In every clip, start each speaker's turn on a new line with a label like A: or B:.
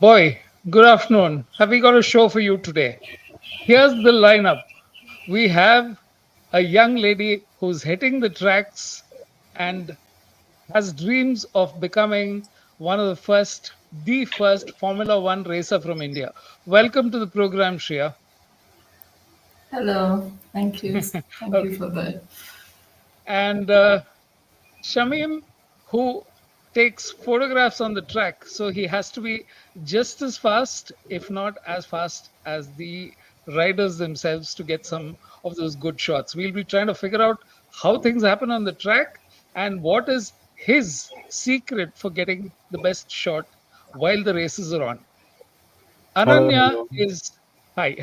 A: Boy, good afternoon. Have we got a show for you today? Here's the lineup. We have a young lady who's hitting the tracks and has dreams of becoming one of the first Formula One racer from India. Welcome to the program, Shriya.
B: Hello, thank you. Thank you
A: Okay.
B: for that.
A: And Shameem, who takes photographs on the track, so he has to be just as fast, if not as fast as the riders themselves to get some of those good shots. We'll be trying to figure out how things happen on the track and what is his secret for getting the best shot while the races are on.
C: Hello,
A: Ananya
C: everyone.
A: is hi.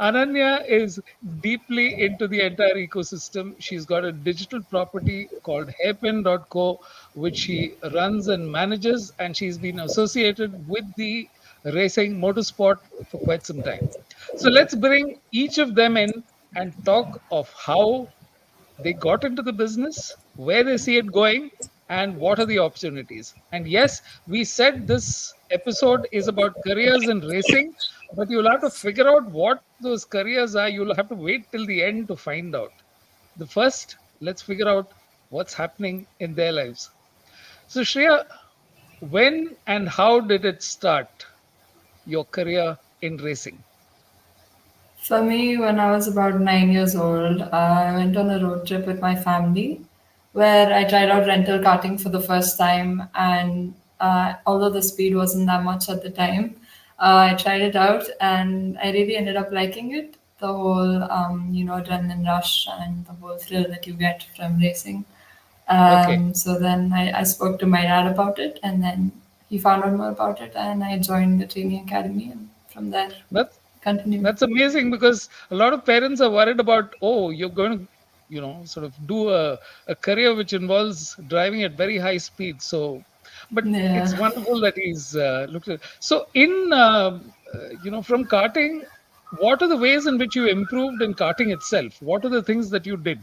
A: Ananya is deeply into the entire ecosystem. She's got a digital property called hairpin.co, which she runs and manages, and she's been associated with the racing motorsport for quite some time. So let's bring each of them in and talk of how they got into the business, where they see it going, and what are the opportunities. And yes, we said this episode is about careers in racing, but you'll have to figure out what those careers are. You'll have to wait till the end to find out. The first, let's figure out what's happening in their lives. So, Shreya, when and how did it start, your career in racing?
B: For me, when I was about 9 years old, I went on a road trip with my family where I tried out rental karting for the first time. And although the speed wasn't that much at the time, I tried it out and I really ended up liking it. The whole, adrenaline rush and the whole thrill that you get from racing.
A: Okay,
B: So then I spoke to my dad about it, and then he found out more about it, and I joined the training academy, and from there
A: that's
B: continued.
A: That's amazing because a lot of parents are worried about, oh, you're going to, sort of do a career which involves driving at very high speed. So, but it's
B: Yeah.
A: wonderful that he's looked at. So, from karting, what are the ways in which you improved in karting itself? What are the things that you did?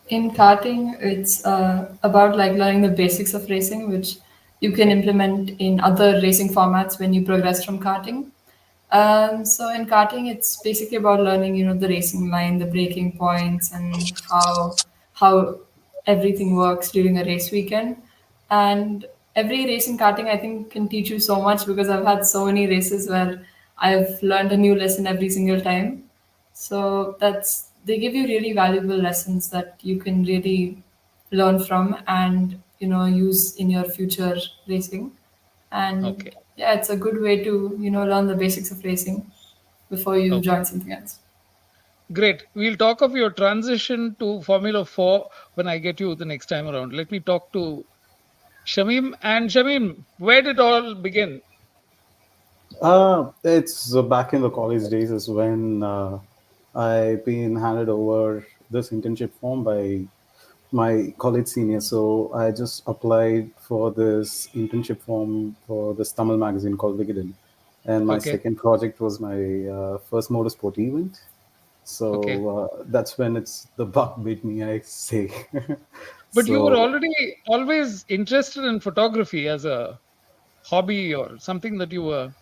B: In karting, it's about like learning the basics of racing, which you can implement in other racing formats when you progress from karting. So in karting, it's basically about learning, the racing line, the braking points, and how everything works during a race weekend. And every race in karting, I think, can teach you so much because I've had so many races where I've learned a new lesson every single time. So that's they give you really valuable lessons that you can really learn from and use in your future racing. And
A: Okay,
B: yeah, it's a good way to learn the basics of racing before you
A: okay,
B: join something else.
A: great. We'll talk of your transition to Formula 4 when I get you the next time around. Let me talk to Shamim. And Shamim, where did it all begin?
C: It's back in the college days is when I've been handed over this internship form by my college senior. So I just applied for this internship form for this Tamil magazine called Vigidin. And my
A: Okay,
C: second project was my first motorsport event. So
A: okay.
C: that's when it's the bug bit me, I say.
A: But you were
C: So
A: already always interested in photography as a hobby or something that you were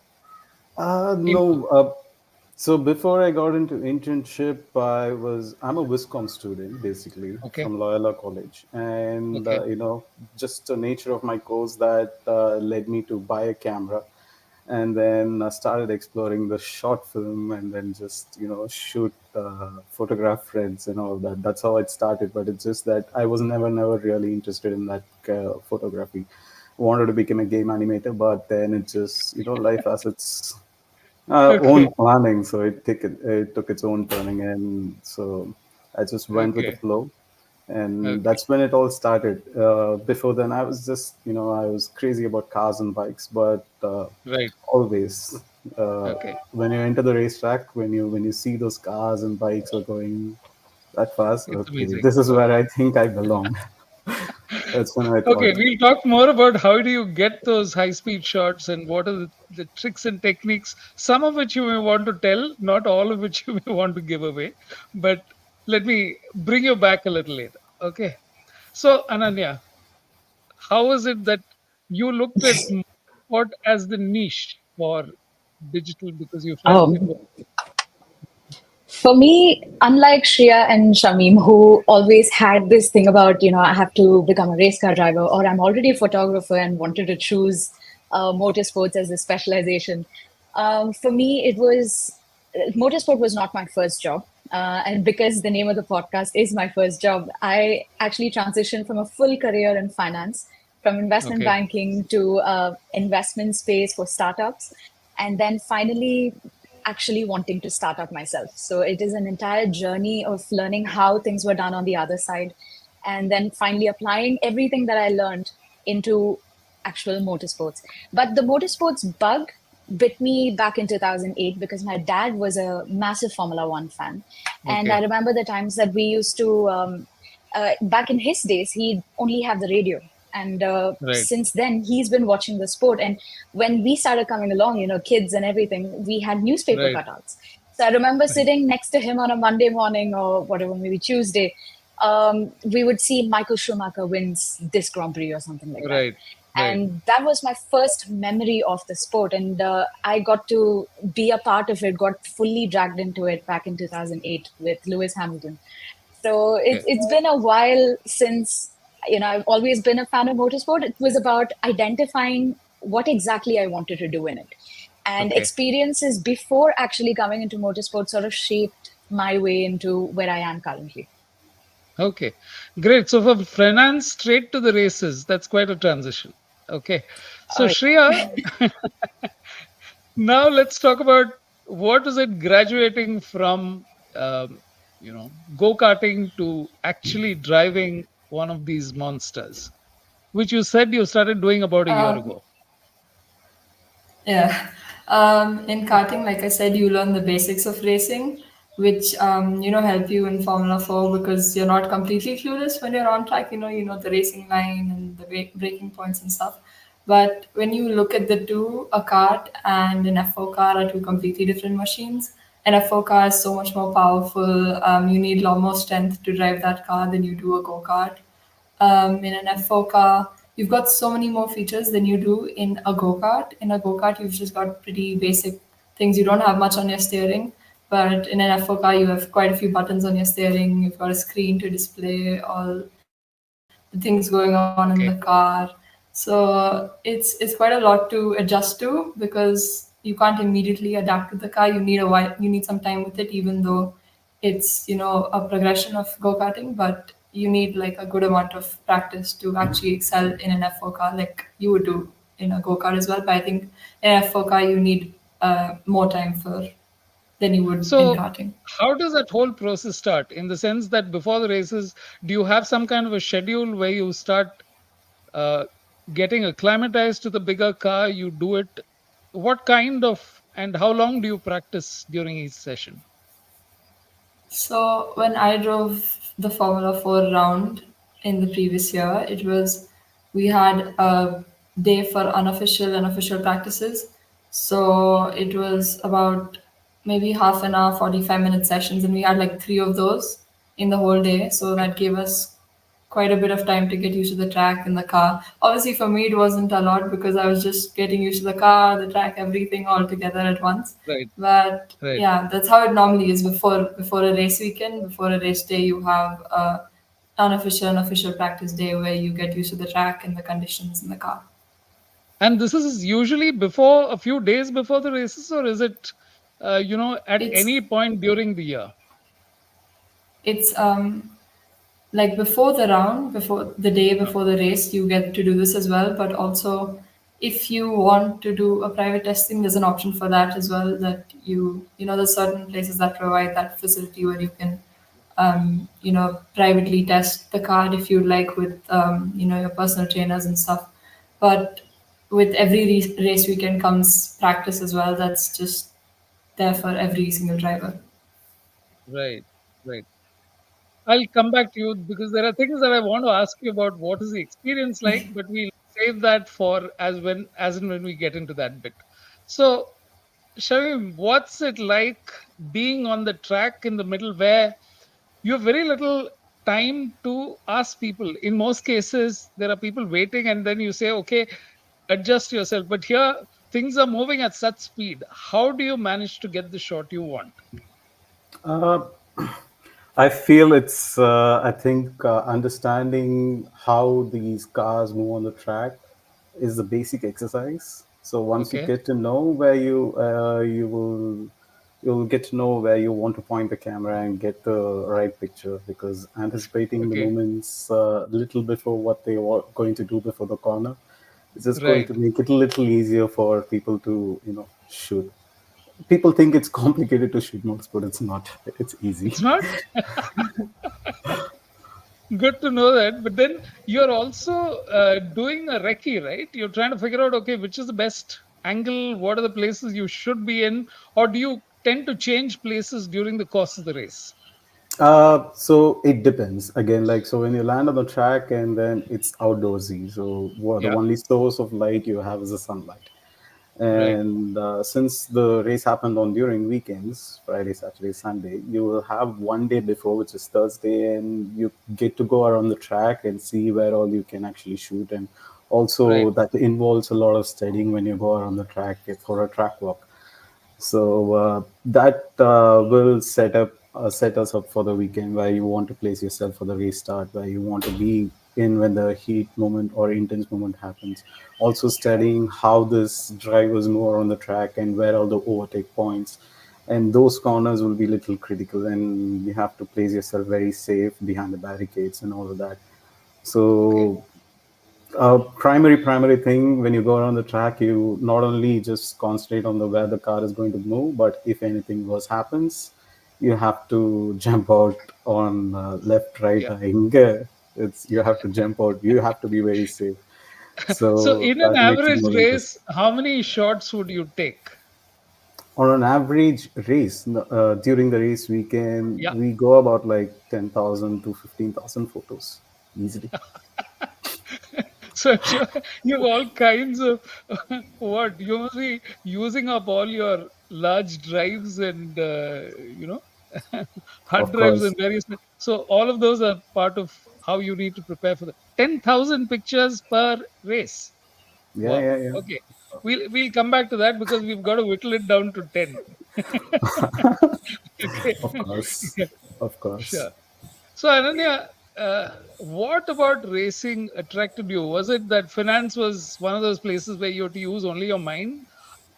A: into.
C: no. So before I got into internship, I'm a Wiscom student basically
A: Okay,
C: from Loyola College, and
A: okay,
C: just the nature of my course that led me to buy a camera, and then I started exploring the short film, and then just shoot photograph friends and all that. That's how it started. But it's just that I was never really interested in that photography. Wanted to become a game animator, but then it just life as its
A: okay,
C: own planning, so it took its own turning, and so I just went with the
A: okay,
C: flow, and
A: okay.
C: that's when it all started. Before then, I was just I was crazy about cars and bikes, but
A: Right.
C: always
A: Okay.
C: when you enter the racetrack, when you see those cars and bikes are going that fast,
A: It's
C: okay,
A: amazing.
C: this is where I think I belong. That's when I
A: Okay,
C: thought,
A: we'll talk more about how do you get those high speed shots and what are the tricks and techniques, some of which you may want to tell, not all of which you may want to give away. But let me bring you back a little later. Okay. So, Ananya, how is it that you looked at what as the niche for digital because you felt it
D: Um,
A: was
D: for me, unlike Shriya and Shameem, who always had this thing about, I have to become a race car driver, or I'm already a photographer and wanted to choose motorsports as a specialization. For me, it was motorsport was not my first job. And because the name of the podcast is My First Job, I actually transitioned from a full career in finance, from investment
A: okay.
D: banking to investment space for startups, and then finally actually wanting to start up myself. So it is an entire journey of learning how things were done on the other side, and then finally applying everything that I learned into actual motorsports. But the motorsports bug bit me back in 2008 because my dad was a massive Formula One fan. And I
A: Okay.
D: remember the times that we used to, back in his days, he'd only have the radio. And
A: Right.
D: since then, he's been watching the sport. And when we started coming along, kids and everything, we had newspaper
A: Right.
D: cutouts. So I remember
A: Right.
D: sitting next to him on a Monday morning or whatever, maybe Tuesday. We would see Michael Schumacher wins this Grand Prix or something like that.
A: Right. Right.
D: And that was my first memory of the sport. And I got to be a part of it, got fully dragged into it back in 2008 with Lewis Hamilton. So
A: Okay.
D: it's been a while since, I've always been a fan of motorsport. It was about identifying what exactly I wanted to do in it. And
A: Okay.
D: experiences before actually coming into motorsport sort of shaped my way into where I am currently.
A: Okay, great. So from finance straight to the races, that's quite a transition. Okay, so
D: Oh,
A: Shreya, now let's talk about what is it graduating from, go karting to actually driving one of these monsters, which you said you started doing about a year
B: Um,
A: ago.
B: Yeah. In karting, like I said, you learn the basics of racing, which help you in Formula 4 because you're not completely clueless when you're on track. You know the racing line and the braking points and stuff. But when you look at the two, a kart and an F4 car are two completely different machines. An F4 car is so much more powerful. You need a lot more strength to drive that car than you do a go kart. In an F4 car, you've got so many more features than you do in a go kart. In a go kart, you've just got pretty basic things. You don't have much on your steering, but in an F4 car, you have quite a few buttons on your steering. You've got a screen to display all the things going on in the car.
A: Okay,
B: So it's quite a lot to adjust to because you can't immediately adapt to the car. You need a while, you need some time with it, even though it's a progression of go-karting, but you need like a good amount of practice to actually excel in an F4 car like you would do in a go-kart as well. But I think in an F4 car you need more time for than you would in
A: so
B: karting.
A: how does that whole process start? In the sense that before the races, do you have some kind of a schedule where you start uh, getting acclimatized to the bigger car? You do it. What kind of and how long do you practice during each session?
B: So when I drove the Formula 4 round in the previous year, we had a day for unofficial and official practices. So it was about maybe half an hour, 45-minute sessions, and we had like three of those in the whole day. So
A: Okay.
B: that gave us quite a bit of time to get used to the track and the car. Obviously, for me, it wasn't a lot because I was just getting used to the car, the track, everything all together at once.
A: Right.
B: But
A: Right.
B: yeah, that's how it normally is before a race weekend, before a race day. You have a unofficial and official practice day where you get used to the track and the conditions in the car.
A: And this is usually before a few days before the races, or is it, at
B: It's
A: any point during the year?
B: it's like before the round, before the day
A: Uh,
B: before the race, you get to do this as well. But also, if you want to do a private testing, there's an option for that as well. That there's certain places that provide that facility where you can, privately test the card if you'd like with, your personal trainers and stuff. But with every race weekend comes practice as well. That's just there for every single driver.
A: right. Right. I'll come back to you because there are things that I want to ask you about. What is the experience like? But we'll save that for as and when we get into that bit. So, Shamim, what's it like being on the track in the middle where you have very little time to ask people? In most cases, there are people waiting, and then you say, okay, adjust yourself. But here, things are moving at such speed. How do you manage to get the shot you want?
C: Uh, I feel I think understanding how these cars move on the track is the basic exercise. So once you
A: Okay,
C: get to know where you'll get to know where you want to point the camera and get the right picture, because anticipating the
A: okay,
C: moments a little before what they are going to do before the corner is just going
A: right.
C: to make it a little easier for people to shoot. People think it's complicated to shoot motorsport. It's not. It's easy.
A: It's not good to know that. But then you're also doing a recce, right? You're trying to figure out, okay, which is the best angle, what are the places you should be in, or do you tend to change places during the course of the race?
C: So it depends. Again, like, so when you land on the track and then it's outdoorsy, so the
A: Yeah,
C: only source of light you have is the sunlight.
A: right,
C: And since the race happened on during weekends, Friday, Saturday, Sunday, you will have one day before, which is Thursday, and you get to go around the track and see where all you can actually shoot. And
A: right.
C: also that involves a lot of studying when you go around the track for a track walk. So that will set us up for the weekend, where you want to place yourself for the race start, where you want to be in when the heat moment or intense moment happens. Also studying how this drivers move on the track and where are the overtake points. And those corners will be little critical, and you have to place yourself very safe behind the barricades and all of that.
A: Okay,
C: So primary thing when you go around the track, you not only just concentrate on the where the car is going to move, but if anything worse happens, you have to jump out on left, right.
A: yeah.
C: It's you have to jump out. You have to be very safe.
A: So,
C: So
A: in an
C: that makes it
A: average
C: more
A: race,
C: interesting.
A: how many shots would you take?
C: On an average race, during the race
A: Yeah.
C: we go about like 10,000 to 15,000 photos easily.
A: So I'm sure you have all kinds of what you must be using up all your large drives and hard
C: Of
A: drives and
C: course,
A: various. So all of those are part of how you need to prepare for the 10,000 pictures per race.
C: yeah,
A: Wow.
C: yeah, yeah.
A: Okay, we'll come back to that because we've got to whittle it down to 10. Okay.
C: Of course,
A: Yeah,
C: of course.
A: sure. So, Ananya, what about racing attracted you? Was it that finance was one of those places where you had to use only your mind,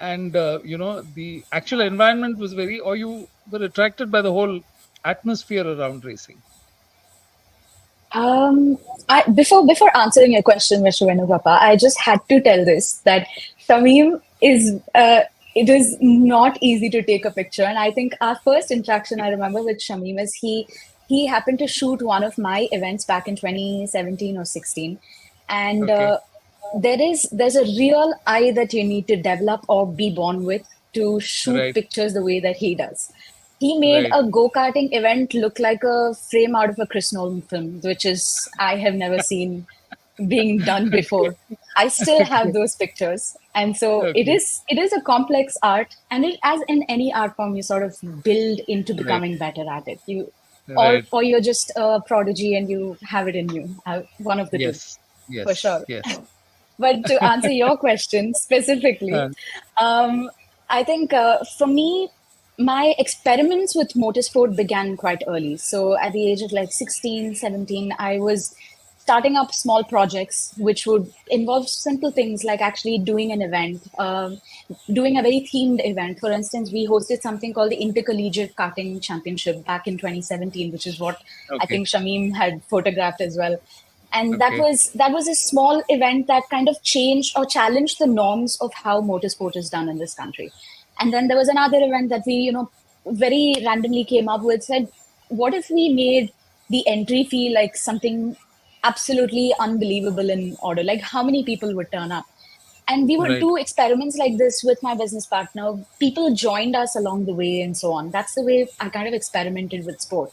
A: and the actual environment was or you were attracted by the whole atmosphere around racing?
D: Um, before answering your question, Mr. Venugopal, I just had to tell this that Shameem is it is not easy to take a picture, and I think our first interaction I remember with Shameem is he happened to shoot one of my events back in 2017 or 16, and
A: Okay,
D: there's a real eye that you need to develop or be born with to shoot
A: right,
D: pictures the way that he does. He made
A: right.
D: a go-karting event look like a frame out of a Chris Nolan film, which is I have never seen being done
A: Okay,
D: before. I still have
A: okay,
D: those pictures. And so
A: okay.
D: it is a complex art, and it as in any art form you sort of build into
A: Right,
D: becoming better at it. You
A: right.
D: or you're just a prodigy and you have it in you. One of the two,
A: Yes,
D: for
A: yes,
D: sure.
A: yes.
D: But to answer your question specifically,
A: Uh,
D: um, I think for me, my experiments with motorsport began quite early. So at the age of like 16, 17, I was starting up small projects which would involve simple things like actually doing an event, doing a very themed event. For instance, we hosted something called the Intercollegiate Karting Championship back in 2017, which is what I
A: okay,
D: think Shameem had photographed as well. And
A: okay.
D: that was a small event that kind of changed or challenged the norms of how motorsport is done in this country. And then there was another event that we, very randomly came up with, said, what if we made the entry fee like something absolutely unbelievable in order? Like how many people would turn up? And we would
A: Right,
D: do experiments like this with my business partner. People joined us along the way and so on. That's the way I kind of experimented with sport.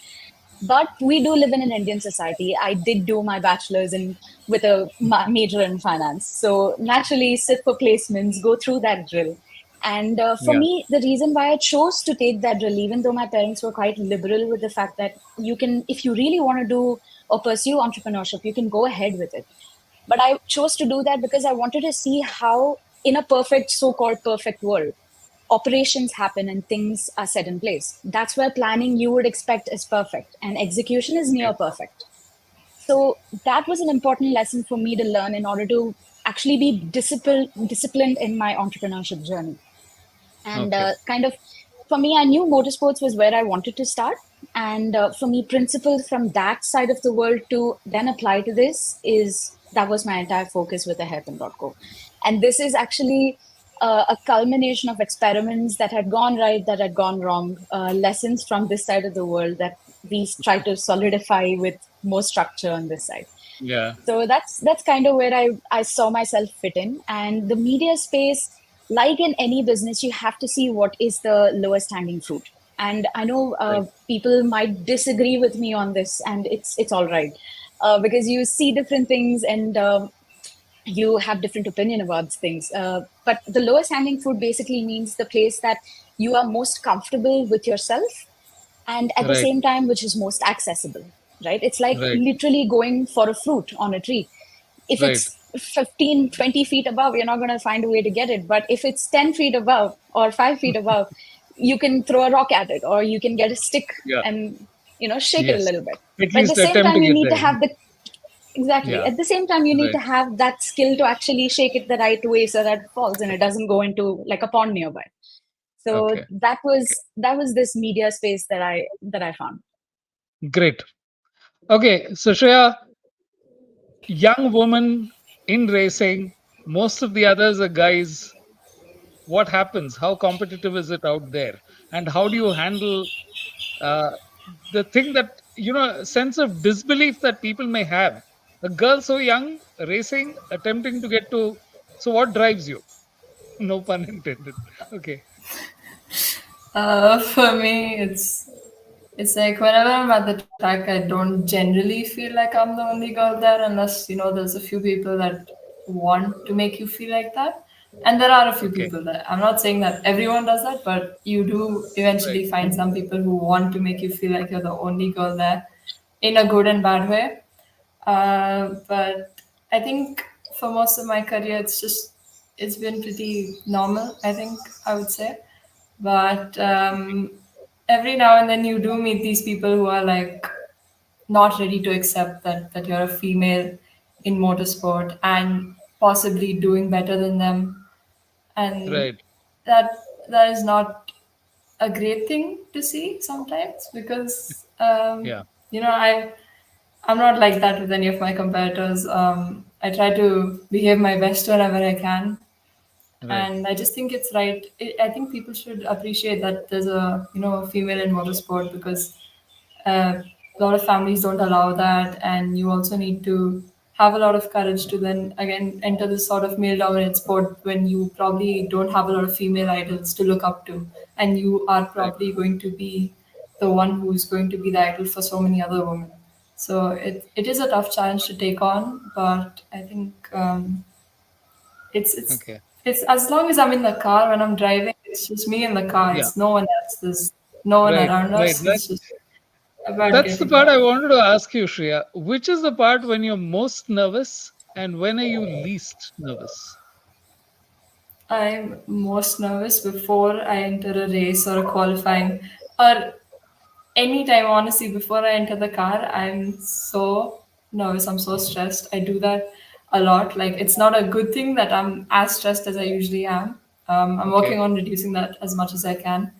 D: But we do live in an Indian society. I did do my bachelor's in with a major in finance, so naturally sit for placements, go through that drill. And for
A: Yeah.
D: me, the reason why I chose to take that drill, even though my parents were quite liberal with the fact that you can, if you really want to do or pursue entrepreneurship, you can go ahead with it. But I chose to do that because I wanted to see how, in a perfect, so called perfect world, operations happen and things are set in place. That's where planning you would expect is perfect and execution is
A: Okay.
D: near perfect. So that was an important lesson for me to learn in order to actually be disciplined in my entrepreneurship journey. And
A: Okay.
D: kind of for me, I knew motorsports was where I wanted to start. And for me, principles from that side of the world to then apply to this is that was my entire focus with the hairpin.co. And this is actually a culmination of experiments that had gone right, that had gone wrong, lessons from this side of the world that we try to solidify with more structure on this side.
A: Yeah.
D: So that's kind of where I saw myself fit in. And the media space, like in any business, you have to see what is the lowest hanging fruit. And I know
A: Right.
D: people might disagree with me on this, and it's all right because you see different things and you have different opinion about things. But the lowest hanging fruit basically means the place that you are most comfortable with yourself and at the
A: Right.
D: same time which is most accessible, right? It's like
A: Right.
D: literally going for a fruit on a tree. If
A: Right.
D: it's 15, 20 feet above, you're not going to find a way to get it. But if it's 10 feet above or 5 feet above, you can throw a rock at it or you can get a stick
A: Yeah.
D: and shake it a
A: Yes.
D: little bit.
A: At
D: But at the
A: least
D: same
A: attempt to
D: time you
A: get
D: need to
A: there.
D: have the exactly
A: Yeah.
D: at the same time you need
A: Right.
D: to have that skill to actually shake it the right way so that it falls and it doesn't go into like a pond nearby. So
A: Okay.
D: that was this media space that I found.
A: Great. Okay. So Shreya, young woman in racing, most of the others are guys. What happens? How competitive is it out there? And how do you handle uh, the thing that, sense of disbelief that people may have? A girl so young, racing, attempting to get to. So, what drives you? No pun intended. Okay.
B: For me, it's like whenever I'm at the track, I don't generally feel like I'm the only girl there, unless there's a few people that want to make you feel like that. And there are a few
A: Okay.
B: people that I'm not saying that everyone does that, but you do
A: Right.
B: eventually find some people who want to make you feel like you're the only girl there, in a good and bad way. But I think for most of my career, it's been pretty normal. I think I would say, but every now and then you do meet these people who are like not ready to accept that you're a female in motorsport and possibly doing better than them, and
A: Right.
B: that that is not a great thing to see sometimes because
A: Yeah.
B: I'm not like that with any of my competitors. I try to behave my best whenever I can,
A: Right.
B: and I just think it's right. I think people should appreciate that there's a a female in motorsport because a lot of families don't allow that, and you also need to have a lot of courage to then again enter this sort of male dominated sport when you probably don't have a lot of female idols to look up to, and you are
A: Right.
B: probably going to be the one who's going to be the idol for so many other women. So it is a tough challenge to take on, but I think it's it's
A: Okay.
B: it's as long as I'm in the car when I'm driving, it's just me in the car.
A: Yeah.
B: It's no one else. There's no one
A: Right.
B: around
A: Right.
B: us. It's just about
A: That's the
B: getting
A: part
B: there.
A: I wanted to ask you, Shreya. Which is the part when you're most nervous and when are you least nervous?
B: I'm most nervous before I enter a race or a qualifying or anytime, honestly, before I enter the car. I'm so nervous. I'm so stressed. I do that a lot. Like, it's not a good thing that I'm as stressed as I usually am. I'm
A: Okay.
B: working on reducing that as much as I can.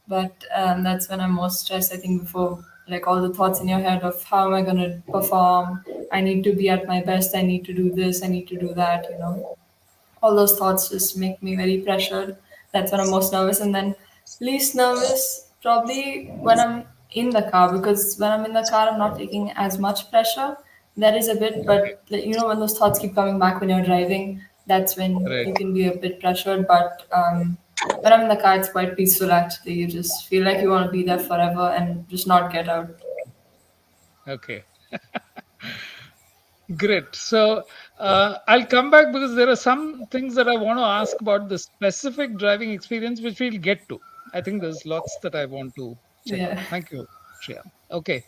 B: But that's when I'm most stressed, I think, before like all the thoughts in your head of how am I going to perform? I need to be at my best. I need to do this. I need to do that. All those thoughts just make me very pressured. That's when I'm most nervous. And then least nervous, probably when I'm in the car, because when I'm in the car, I'm not taking as much pressure. There is a bit,
A: Okay.
B: but when those thoughts keep coming back when you're driving, that's when
A: Right.
B: you can be a bit pressured. But when I'm in the car, it's quite peaceful actually. You just feel like you want to be there forever and just not get out.
A: Okay. Great. So I'll come back because there are some things that I want to ask about the specific driving experience, which we'll get to. I think there's lots that I want to check out.
B: Yeah.
A: Thank you, Shreya. Okay.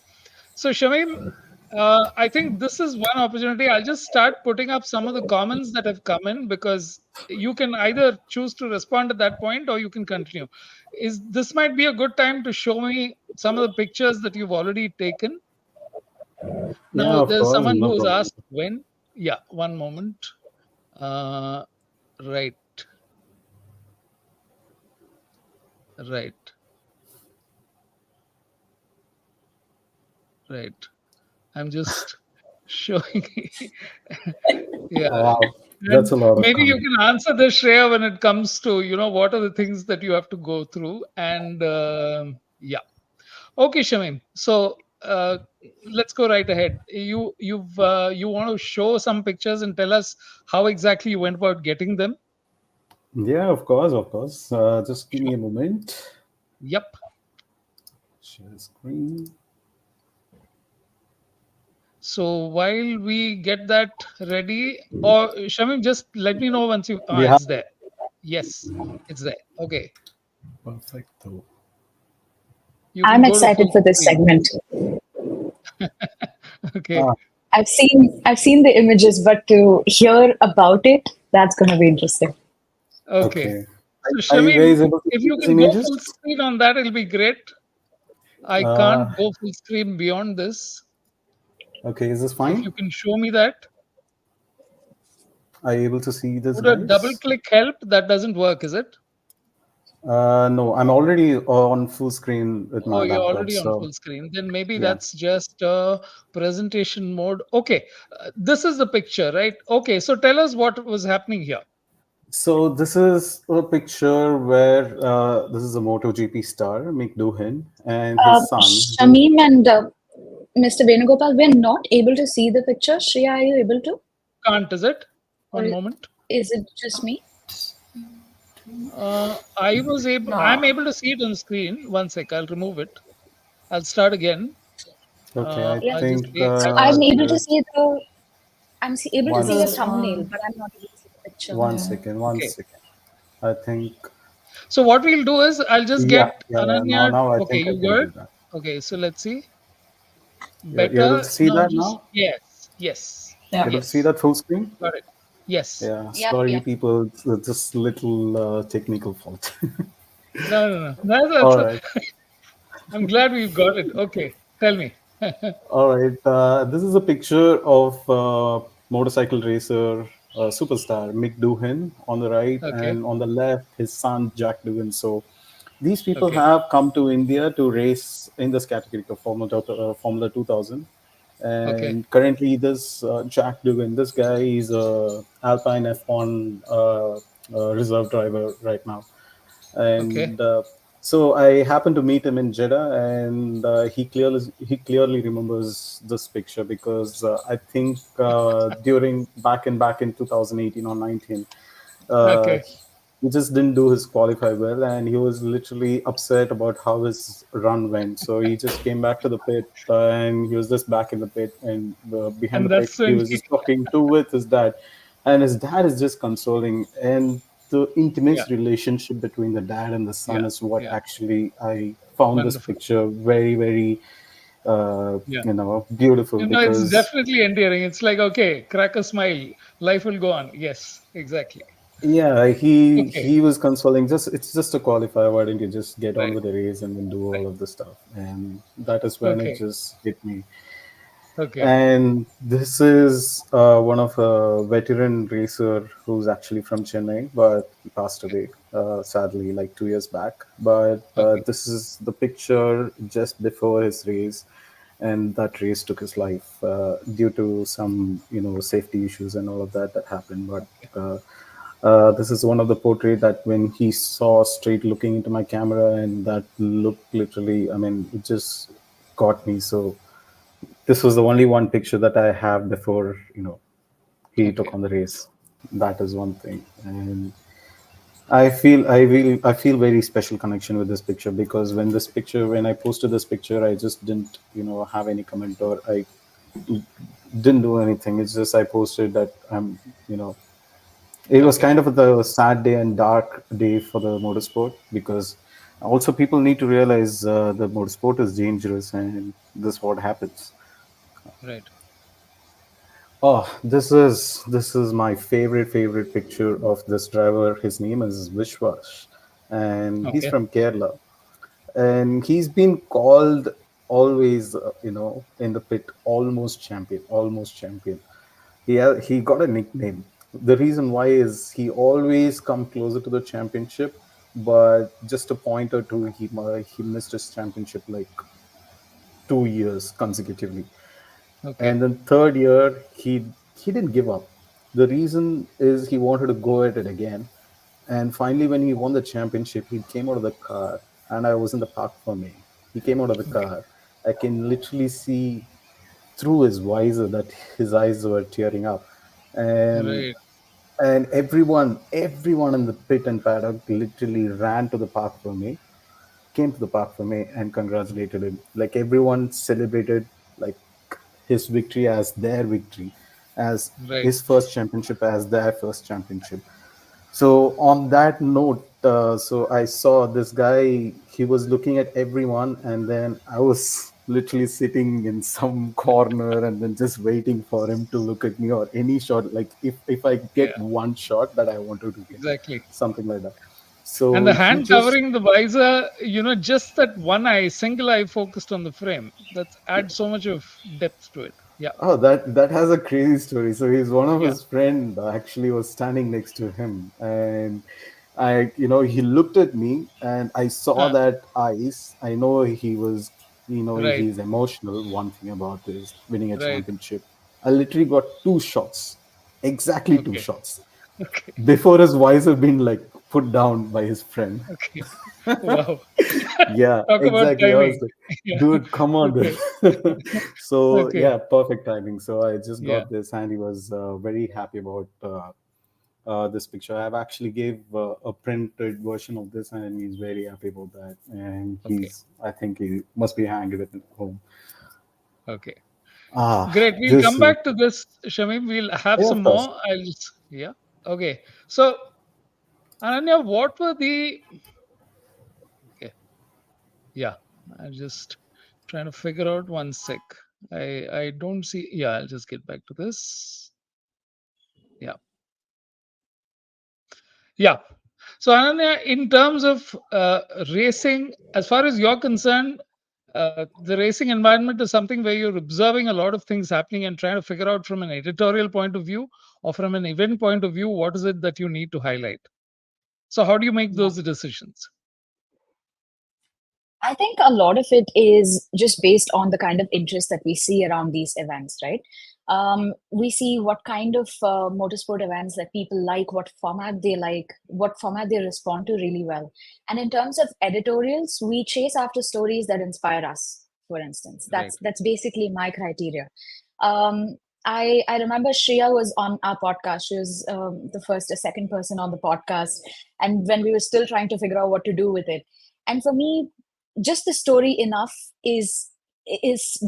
A: So, Shamim, I think this is one opportunity. I'll just start putting up some of the comments that have come in because you can either choose to respond at that point or you can continue. Is this might be a good time to show me some of the pictures that you've already taken?
C: Yeah,
A: Now,
C: of
A: there's
C: course,
A: someone
C: no
A: who's
C: problem.
A: asked when. Yeah, one moment. Uh, right, right, right. I'm just showing. Yeah.
C: Wow, that's
A: And
C: a lot of
A: maybe you
C: comment.
A: can answer this, Shreya, when it comes to, what are the things that you have to go through. And yeah. Okay, Shamim. So let's go right ahead. You want to show some pictures and tell us how exactly you went about getting them?
C: Yeah, of course, of course. Just give
A: Sure.
C: me a moment.
A: Yep.
C: Share screen.
A: So while we get that ready, or Shamim, just let me know once you. Ah,
C: We have
A: it's there. Yes, it's there. Okay,
C: perfecto.
A: you can
D: I'm
A: go to
D: excited
A: full
D: for this
A: screen.
D: segment.
A: Okay,
C: Ah,
D: I've seen the images, but to hear about it, that's going to be interesting.
A: okay.
C: okay.
A: So
C: Are you
A: Shamim,
C: guys able to
A: if
C: see
A: you
C: these
A: can go
C: images?
A: full screen on that, it'll be great. I
C: Uh,
A: can't go full screen beyond this.
C: okay, is this
A: If you
C: fine?
A: can show me that,
C: Are you able to see this,
A: would a double
C: guys?
A: click help? That doesn't work, is it?
C: No, I'm already on full screen with
A: Oh,
C: my
A: you're
C: laptop.
A: already on
C: So
A: full screen. Then maybe
C: yeah.
A: that's just presentation mode. Okay, this is the picture, right? Okay, so tell us what was happening here.
C: So this is a picture where this is a MotoGP star, Mick Doohan, and his son.
D: Shameem and Mr. Venugopal, we're not able to see the picture. Shreya, are you able to?
A: Can't, is it?
D: Or
A: One moment.
D: is it just me?
A: I'm
B: No.
A: able to see it on screen. One sec, I'll remove it. I'll start again.
C: Okay, I
D: Yeah.
A: I'll just
C: think
D: So
A: take
D: I'm able to
C: there's
D: see able to
C: one
D: see the
B: There's
C: second.
D: thumbnail,
B: one.
D: but I'm not able to see the picture.
C: One
B: Yeah.
C: second. One
A: okay.
C: second. I think
A: So what we'll do is I'll just
C: yeah,
A: get
C: yeah, yeah. Now,
A: Ananya.
C: now I
A: Okay,
C: think I
A: you
C: can
A: got
C: do
A: it.
C: that.
A: Okay, so let's see.
C: You're able
A: Better
C: to see
A: now.
C: that
A: Just
C: now?
A: yes, yes,
B: Yeah.
C: Able to see
A: yes.
C: that full screen?
A: Got it. Yes.
C: Yeah.
D: Yep,
C: Sorry,
D: yep.
C: people. It's just little technical fault.
A: No, no, no. That's
C: All right.
A: I'm glad we've got it. Okay, tell me.
C: All right. This is a picture of motorcycle racer superstar Mick Doohan on the right,
A: Okay,
C: and on the left, his son Jack Doohan. So these people
A: okay,
C: have come to India to race in this category of Formula 2000.
A: okay,
C: And currently, this Jack Doohan, this guy is a Alpine F1 reserve driver right now,
A: okay.
C: and so I happened to meet him in Jeddah, and he clearly remembers this picture because I think during back in 2018 or 19, uh,
A: Okay.
C: he just didn't do his qualify well, and he was literally upset about how his run went. So he just came back to the pit, and he was just back in the pit and behind the
A: And
C: pit.
A: that's
C: He
A: when
C: was
A: he,
C: just talking to with his dad, and his dad is just consoling. And the
A: yeah,
C: intimate relationship between the dad and the son
A: yeah,
C: is what
A: yeah.
C: actually I found this
A: Wonderful.
C: picture very, very,
A: Yeah.
C: beautiful
A: It's
C: because
A: definitely endearing. It's like, okay, crack a smile. Life will go on. Yes, exactly.
C: yeah, he
A: Okay,
C: he was consoling. Just it's just a qualifier. Why don't you just get on
A: right,
C: with the race and then do all
A: right.
C: of the stuff? And that is when it
A: Okay,
C: just hit me.
A: okay,
C: And this is one of a veteran racer who's actually from Chennai, but he passed away sadly like 2 years back. But
A: okay,
C: this is the picture just before his race, and that race took his life due to some safety issues and all of that happened. But
A: okay,
C: this is one of the portrait that when he saw straight looking into my camera, and that look literally, I mean, it just got me. So this was the only one picture that I have before he took
A: okay.
C: on the race. That is one thing. And I feel very special connection with this picture, because when I posted this picture, I just didn't have any comment, or I didn't do anything. It's just I posted that you know it was
A: Okay.
C: kind of the sad day and dark day for the motorsport, because also people need to realize the motorsport is dangerous, and this is what happens.
A: Right.
C: Oh, this is my favorite picture of this driver. His name is Vishwas, and he's
A: Okay.
C: from Kerala, and he's been called always, in the pit, almost champion. He got a nickname. The reason why is he always come closer to the championship, but just a point or two, he missed his championship like 2 years consecutively.
A: Okay.
C: And then third year, he didn't give up. The reason is he wanted to go at it again. And finally, when he won the championship, he came out of the car, and I was in the park for me. He came out of the
A: Okay.
C: car. I can literally see through his visor that his eyes were tearing up, and
A: Right.
C: everyone in the pit and paddock literally ran to the park for me, came to the park for me, and congratulated him. Like, everyone celebrated like his victory as their victory, as
A: Right.
C: his first championship as their first championship. So on that note, so I saw this guy. He was looking at everyone, and then I was literally sitting in some corner, and then just waiting for him to look at me, or any shot. Like, if I get
A: Yeah.
C: one shot that I wanted to get,
A: Exactly.
C: something like that.
A: And
C: So
A: the
C: he
A: hand
C: just
A: covering the visor, just that one eye, single eye focused on the frame, that adds so much of depth to it. Yeah.
C: Oh, that has a crazy story. So he's one of
A: Yeah.
C: his friend actually was standing next to him, and he looked at me, and I saw
A: Ah,
C: that eyes. I know he was,
A: right.
C: he's emotional. One thing about is winning a
A: Right.
C: championship. I literally got two shots, exactly two
A: Okay.
C: shots,
A: Okay.
C: before his visor been like put down by his friend.
A: Okay. Wow.
C: Yeah,
A: Talk about
C: exactly. I was
A: timing.
C: like,
A: Yeah.
C: dude, come on,
A: Okay.
C: dude. So
A: Okay.
C: yeah, perfect timing. So I just
A: Yeah.
C: got this, and he was very happy about this picture. I've actually gave a printed version of this, and he's very happy about that. And
A: Okay.
C: I think he must be hanging it at home.
A: Okay.
C: Ah,
A: Great. We'll
C: this
A: come
C: is,
A: back to this, Shamim. We'll have
C: yeah,
A: some
C: of course.
A: more. I'll just, yeah. Okay. So, Ananya, what were the, okay. Yeah. I'm just trying to figure out one sec. I don't see, yeah, I'll just get back to this. Yeah. Yeah. So, Ananya, in terms of racing, as far as you're concerned, the racing environment is something where you're observing a lot of things happening and trying to figure out from an editorial point of view or from an event point of view, what is it that you need to highlight? So, how do you make those decisions?
D: I think a lot of it is just based on the kind of interest that we see around these events, right? We see what kind of motorsport events that people like, what format they respond to really well. And in terms of editorials, we chase after stories that inspire us, for instance.
A: Right.
D: That's basically my criteria. Um, I remember Shriya was on our podcast. She was the first or second person on the podcast, and when we were still trying to figure out what to do with it. And for me, just the story enough is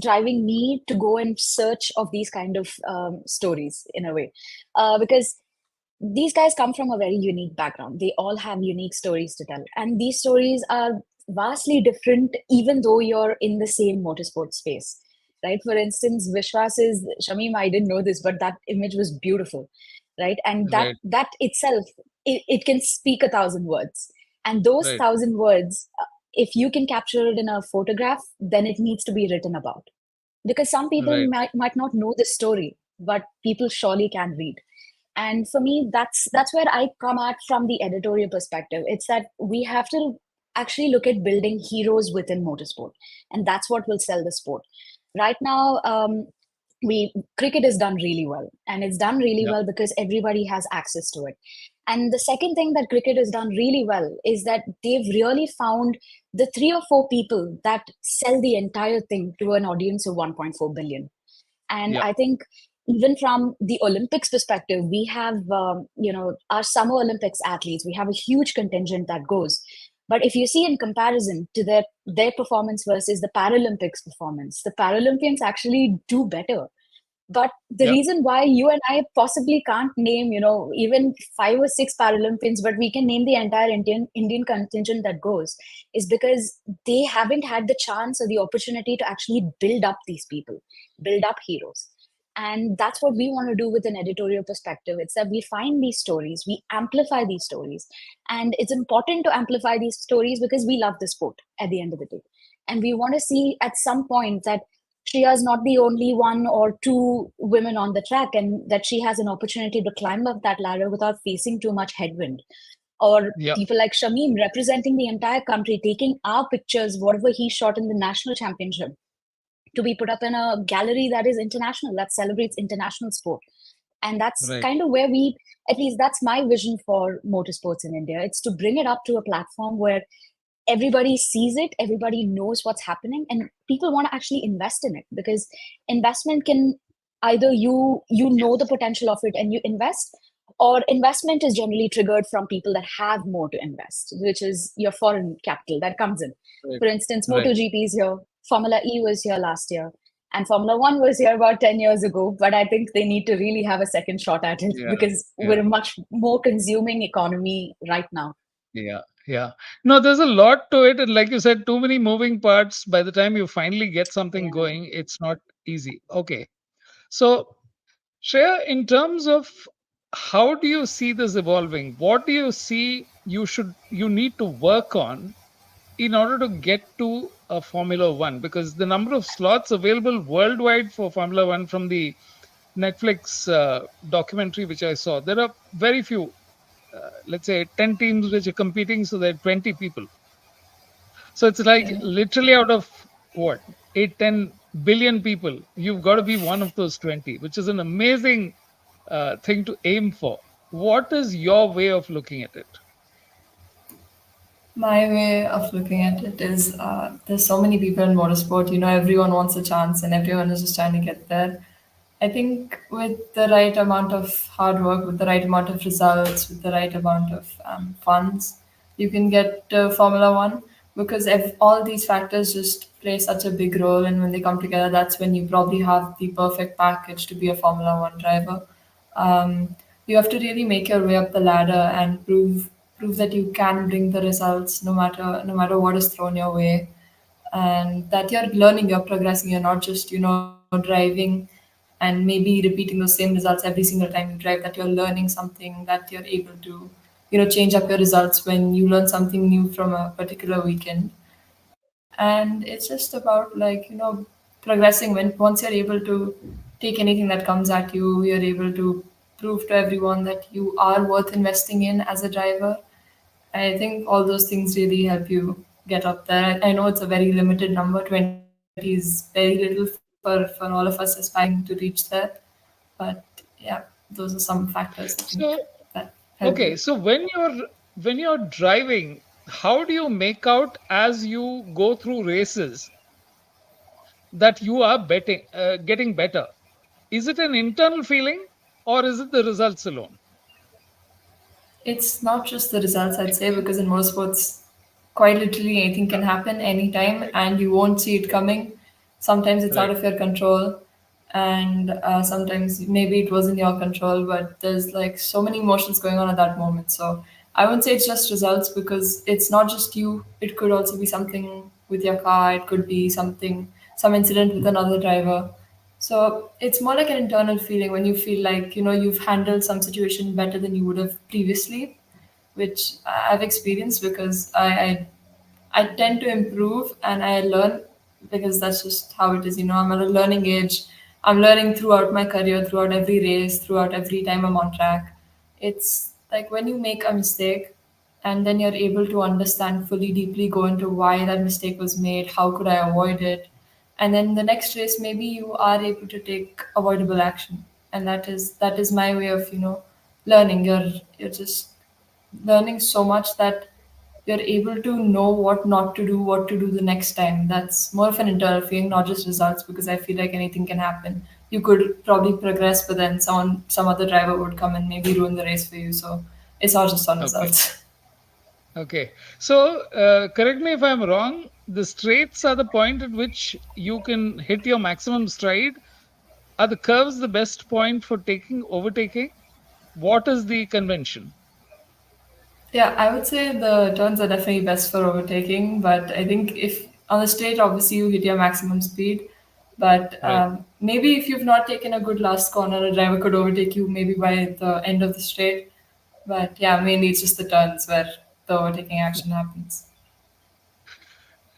D: driving me to go and search of these kind of stories in a way, because these guys come from a very unique background. They all have unique stories to tell, and these stories are vastly different even though you're in the same motorsport space, right? For instance, Vishwas is Shamim. I didn't know this, but that image was beautiful, right? And that
A: Right.
D: that itself, it can speak 1,000 words, and those
A: Right.
D: 1,000 words, if you can capture it in a photograph, then it needs to be written about, because some people
A: Right.
D: might not know the story, but people surely can read. And for me, that's where I come at from the editorial perspective. It's that we have to actually look at building heroes within motorsport, and that's what will sell the sport. Right now, we cricket is done really well, and it's done really
A: Yeah.
D: well because everybody has access to it. And the second thing that cricket has done really well is that they've really found the three or four people that sell the entire thing to an audience of 1.4 billion. And
A: Yeah.
D: I think even from the Olympics perspective, we have, our Summer Olympics athletes, we have a huge contingent that goes. But if you see in comparison to their performance versus the Paralympics performance, the Paralympians actually do better. But the
A: Yeah.
D: reason why you and I possibly can't name, even five or six Paralympians, but we can name the entire Indian contingent that goes, is because they haven't had the chance or the opportunity to actually build up these people, build up heroes. And that's what we want to do with an editorial perspective. It's that we find these stories, we amplify these stories. And it's important to amplify these stories because we love the sport at the end of the day. And we want to see at some point that Shriya is not the only one or two women on the track, and that she has an opportunity to climb up that ladder without facing too much headwind. Or
A: Yeah.
D: people like Shameem representing the entire country, taking our pictures, whatever he shot in the national championship, to be put up in a gallery that is international, that celebrates international sport. And that's
A: Right.
D: kind of where at least that's my vision for motorsports in India. It's to bring it up to a platform where everybody sees it, everybody knows what's happening, and people want to actually invest in it, because investment can either you know the
A: Yes.
D: potential of it and you invest, or investment is generally triggered from people that have more to invest, which is your foreign capital that comes in.
A: Right.
D: For instance,
A: Right.
D: MotoGP is here, Formula E was here last year, and Formula One was here about 10 years ago. But I think they need to really have a second shot at it
A: Yeah.
D: because
A: Yeah.
D: we're a much more consuming economy right now.
A: Yeah. Yeah. No, there's a lot to it. And like you said, too many moving parts. By the time you finally get something
D: Yeah.
A: going, it's not easy. Okay. So, Shreya, in terms of how do you see this evolving? What do you see you need to work on in order to get to a Formula One? Because the number of slots available worldwide for Formula One from the Netflix documentary which I saw, there are very few. Let's say 10 teams which are competing, so there are 20 people. So it's like
B: Okay.
A: literally out of what, 8-10 billion people, you've got to be one of those 20, which is an amazing thing to aim for. What is your way of looking at it?
B: My way of looking at it is there's so many people in motorsport, everyone wants a chance and everyone is just trying to get there. I think with the right amount of hard work, with the right amount of results, with the right amount of funds, you can get to Formula One, because if all these factors just play such a big role, and when they come together, that's when you probably have the perfect package to be a Formula One driver. You have to really make your way up the ladder and prove that you can bring the results no matter what is thrown your way, and that you're learning, you're progressing, you're not just driving and maybe repeating those same results every single time you drive, that you're learning something, that you're able to change up your results when you learn something new from a particular weekend. And it's just about progressing. When once you're able to take anything that comes at you, you're able to prove to everyone that you are worth investing in as a driver. I think all those things really help you get up there. I know it's a very limited number. 20 is very little for all of us aspiring to reach there. But yeah, those are some factors I think
A: So,
B: that help you.
A: okay, so when you're driving, how do you make out as you go through races that you are getting better? Is it an internal feeling or is it the results alone?
B: It's not just the results, I'd say, because in motorsports, quite literally anything can
A: Yeah.
B: happen anytime and you won't see it coming. Sometimes it's out
A: Right.
B: of your control, and sometimes maybe it was in your control, but there's like so many emotions going on at that moment. So I wouldn't say it's just results, because it's not just you, it could also be something with your car, it could be some incident with another driver. So it's more like an internal feeling when you feel like you've handled some situation better than you would have previously, which I've experienced, because I tend to improve and I learn, because that's just how it is. I'm at a learning age. I'm learning throughout my career, throughout every race, throughout every time I'm on track. It's like when you make a mistake and then you're able to understand fully, deeply go into why that mistake was made, how could I avoid it, and then the next race maybe you are able to take avoidable action. And that is my way of learning. You're just learning so much that you're able to know what not to do, what to do the next time. That's more of an internal feeling, not just results, because I feel like anything can happen. you could probably progress, but then some other driver would come and maybe ruin the race for you. So it's all just on
A: Okay.
B: results.
A: Okay. So, correct me if I'm wrong. The straights are the point at which you can hit your maximum stride. Are the curves the best point for overtaking? What is the convention?
B: Yeah, I would say the turns are definitely best for overtaking, but I think if on the straight, obviously you hit your maximum speed. But
A: Right.
B: maybe if you've not taken a good last corner, a driver could overtake you maybe by the end of the straight. But yeah, mainly it's just the turns where the overtaking action happens.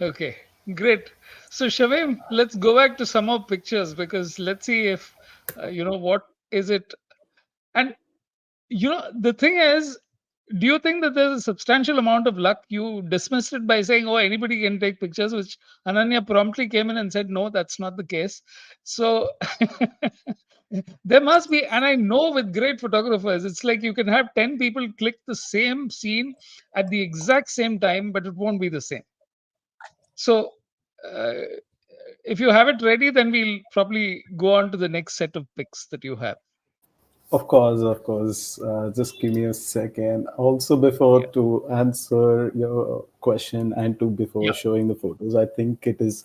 A: Okay. Great. So, Shavim, let's go back to some more pictures because let's see if, what is it. And, the thing is, do you think that there's a substantial amount of luck? You dismissed it by saying, oh, anybody can take pictures, which Ananya promptly came in and said, no, that's not the case. So there must be, and I know with great photographers, it's like you can have 10 people click the same scene at the exact same time, but it won't be the same. So uh, if you have it ready, then we'll probably go on to the next set of pics that you have.
C: Of course, of course. Just give me a second. Also, before
A: Yeah.
C: to answer your question and to before
A: Yeah.
C: showing the photos, I think it is,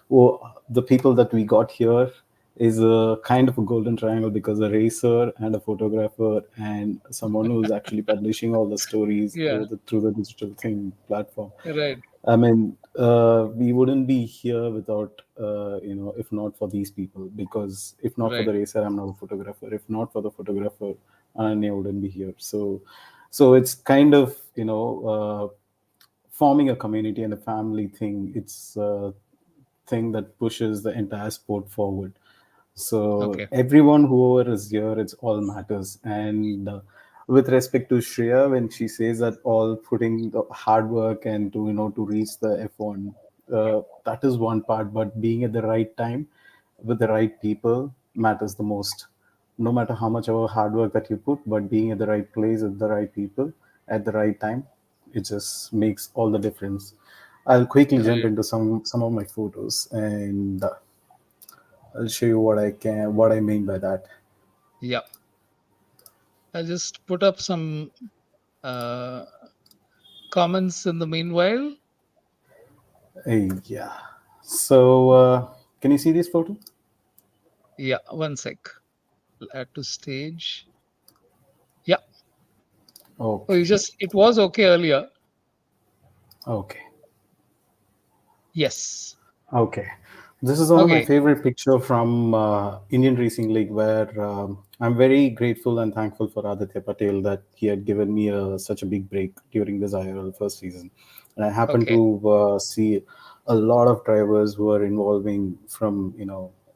C: well, the people that we got here is a kind of a golden triangle because a racer and a photographer and someone who's actually publishing all the stories
A: Yeah.
C: through the digital thing platform.
A: Right.
C: I mean, we wouldn't be here without, if not for these people. Because if not for
A: Right.
C: the racer, I'm not a photographer. If not for the photographer, Ananya wouldn't be here. So it's kind of, forming a community and a family thing. It's a thing that pushes the entire sport forward. So
A: Okay.
C: everyone, whoever is here, it's all matters. And with respect to Shriya, when she says that all putting the hard work and to reach the F1, that is one part. But being at the right time with the right people matters the most. No matter how much of a hard work that you put, but being at the right place with the right people at the right time, it just makes all the difference. I'll quickly jump
A: Right.
C: into some of my photos, and I'll show you what I mean by that.
A: Yeah. I'll just put up some uh, comments in the meanwhile.
C: Yeah. So, can you see this photo?
A: Yeah, one sec. Add to stage. Yeah. Oh,
C: Okay.
A: it was okay earlier.
C: Okay.
A: Yes.
C: Okay. This is one of my
A: Okay.
C: favorite picture from Indian Racing League, where I'm very grateful and thankful for Aditya Patel that he had given me such a big break during this IRL first season. And I happened
A: Okay.
C: to see a lot of drivers who are involving from,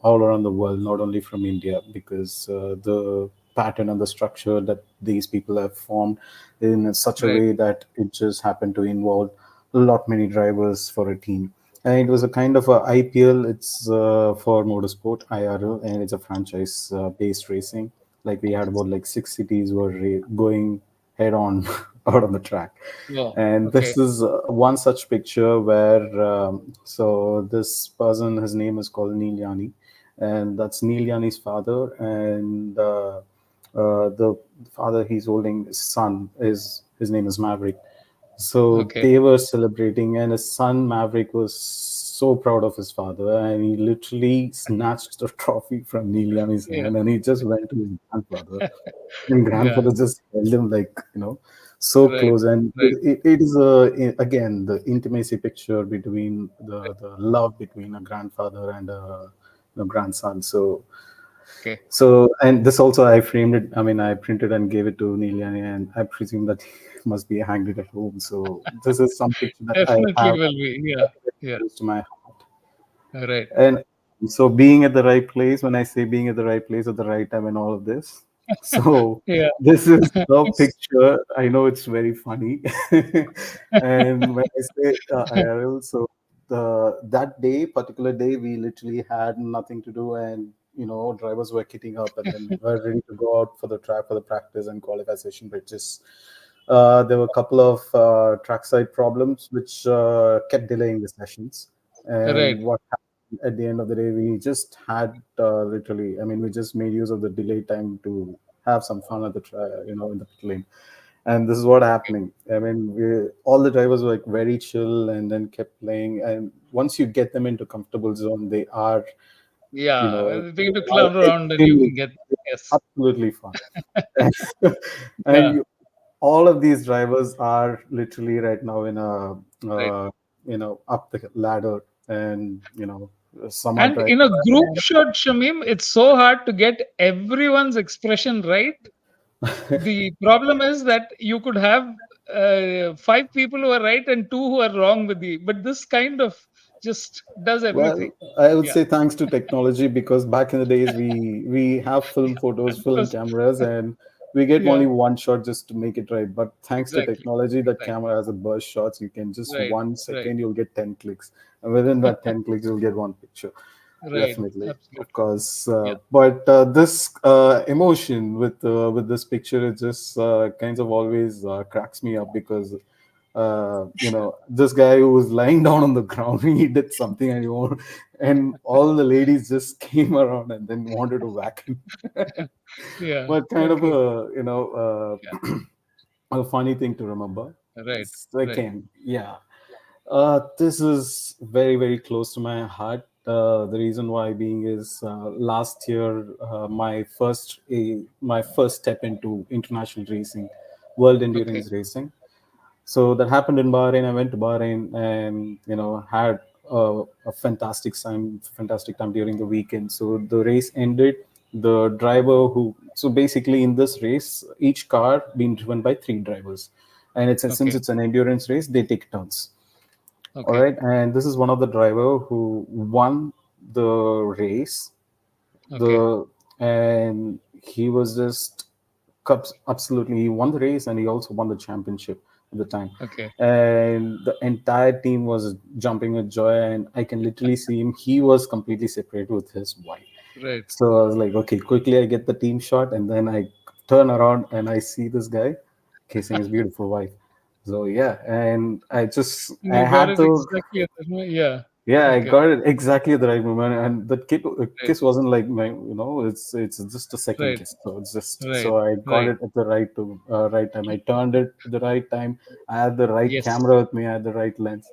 C: all around the world, not only from India, because the pattern and the structure that these people have formed in such a
A: Right.
C: way that it just happened to involve a lot many drivers for a team. And it was a kind of a IPL. It's for motorsport IRL, and it's a franchise based racing. Like we had about like six cities were going head on out on the track.
A: Oh,
C: And
A: okay.
C: this is one such picture where so this person, his name is called Neil Yani, and that's Neil Yani's father, and the father he's holding his son is his name is Maverick. So
A: Okay.
C: they were celebrating, and his son Maverick was so proud of his father, and he literally snatched the trophy from Neil Yani's
A: Yeah.
C: hand, and he just went to his grandfather, and
A: Yeah.
C: grandfather just held him like so
A: Right.
C: close. And
A: Right.
C: it is again the intimacy picture between the love between a grandfather and a grandson.
A: Okay.
C: And this also I framed it. I mean, I printed and gave it to Neelyani, and I presume that he must be hanged it at home. So this is some picture that I
A: Definitely
C: have
A: will be. Yeah.
C: very
A: Yeah.
C: close to my heart.
A: Right.
C: And so being at the right place, when I say being at the right place at the right time and all of this, so
A: Yeah.
C: this is the picture. I know it's very funny. And when I say IRL, so that particular day, we literally had nothing to do, and drivers were kitting up, and then were ready to go out for the track for the practice and qualify session. But just there were a couple of trackside problems which kept delaying the sessions.
A: Right.
C: And what happened at the end of the day, we just had literally, I mean, we just made use of the delay time to have some fun at the in the pit lane. And this is what happening. I mean, all the drivers were like very chill and then kept playing. And once you get them into comfortable zone, they are,
A: Yeah, they
C: they
A: to
C: are
A: clown around and you
C: extremely,
A: can get, yes.
C: absolutely fun. And
A: Yeah,
C: you, all of these drivers are literally right now in a,
A: right.
C: up the ladder, and some are
A: And
C: driving.
A: in a group shot, Shamim, it's so hard to get everyone's expression right. The problem is that you could have five people who are right and two who are wrong with the, but this kind of just does everything.
C: Well, I would
A: Yeah,
C: say thanks to technology, because back in the days we have film photos, film
A: because,
C: cameras, and we get
A: yeah,
C: only one shot just to make it right. But thanks to
A: exactly,
C: technology, that
A: exactly.
C: camera has a burst shots. You can just
A: Right,
C: one
A: right,
C: second you'll get 10 clicks, and within that 10 clicks you'll get one picture.
A: right.
C: Definitely, of
A: Absolutely.
C: course.
A: Yeah.
C: But this emotion with this picture, it just kind of always cracks me up, because this guy who was lying down on the ground, he did something, and all the ladies just came around and then wanted to whack him.
A: Yeah.
C: But kind of
A: Okay.
C: a
A: Yeah.
C: a funny thing to remember.
A: Right. Right.
C: Second, yeah, this is very, very close to my heart. The reason why being is, last year, my first step into international racing, world
A: Okay.
C: endurance racing. So that happened in Bahrain. I went to Bahrain and had a fantastic time during the weekend. So the race ended. The driver who so basically in this race, each car being driven by three drivers, and since
A: Okay.
C: it's an endurance race, they take turns. All
A: Okay.
C: right, and this is one of the driver who won the race.
A: Okay.
C: The and he was just absolutely, he won the race and he also won the championship at the time,
A: Okay.
C: and the entire team was jumping with joy, and I can literally see him. He was completely separate with his wife.
A: Right.
C: So I was like, okay, quickly I get the team shot, and then I turn around and I see this guy kissing his beautiful wife. So yeah, and
A: And
C: I
A: you got
C: had
A: it
C: to,
A: exactly at that moment. Yeah.
C: yeah, I
A: Okay.
C: got it exactly at the right moment, and the
A: Right.
C: kiss wasn't like it's just a second
A: Right.
C: kiss. So it's just
A: Right.
C: so I got
A: Right.
C: it at the right time. I turned it at the right time. I had the right
A: Yes.
C: camera with me. I had the right lens.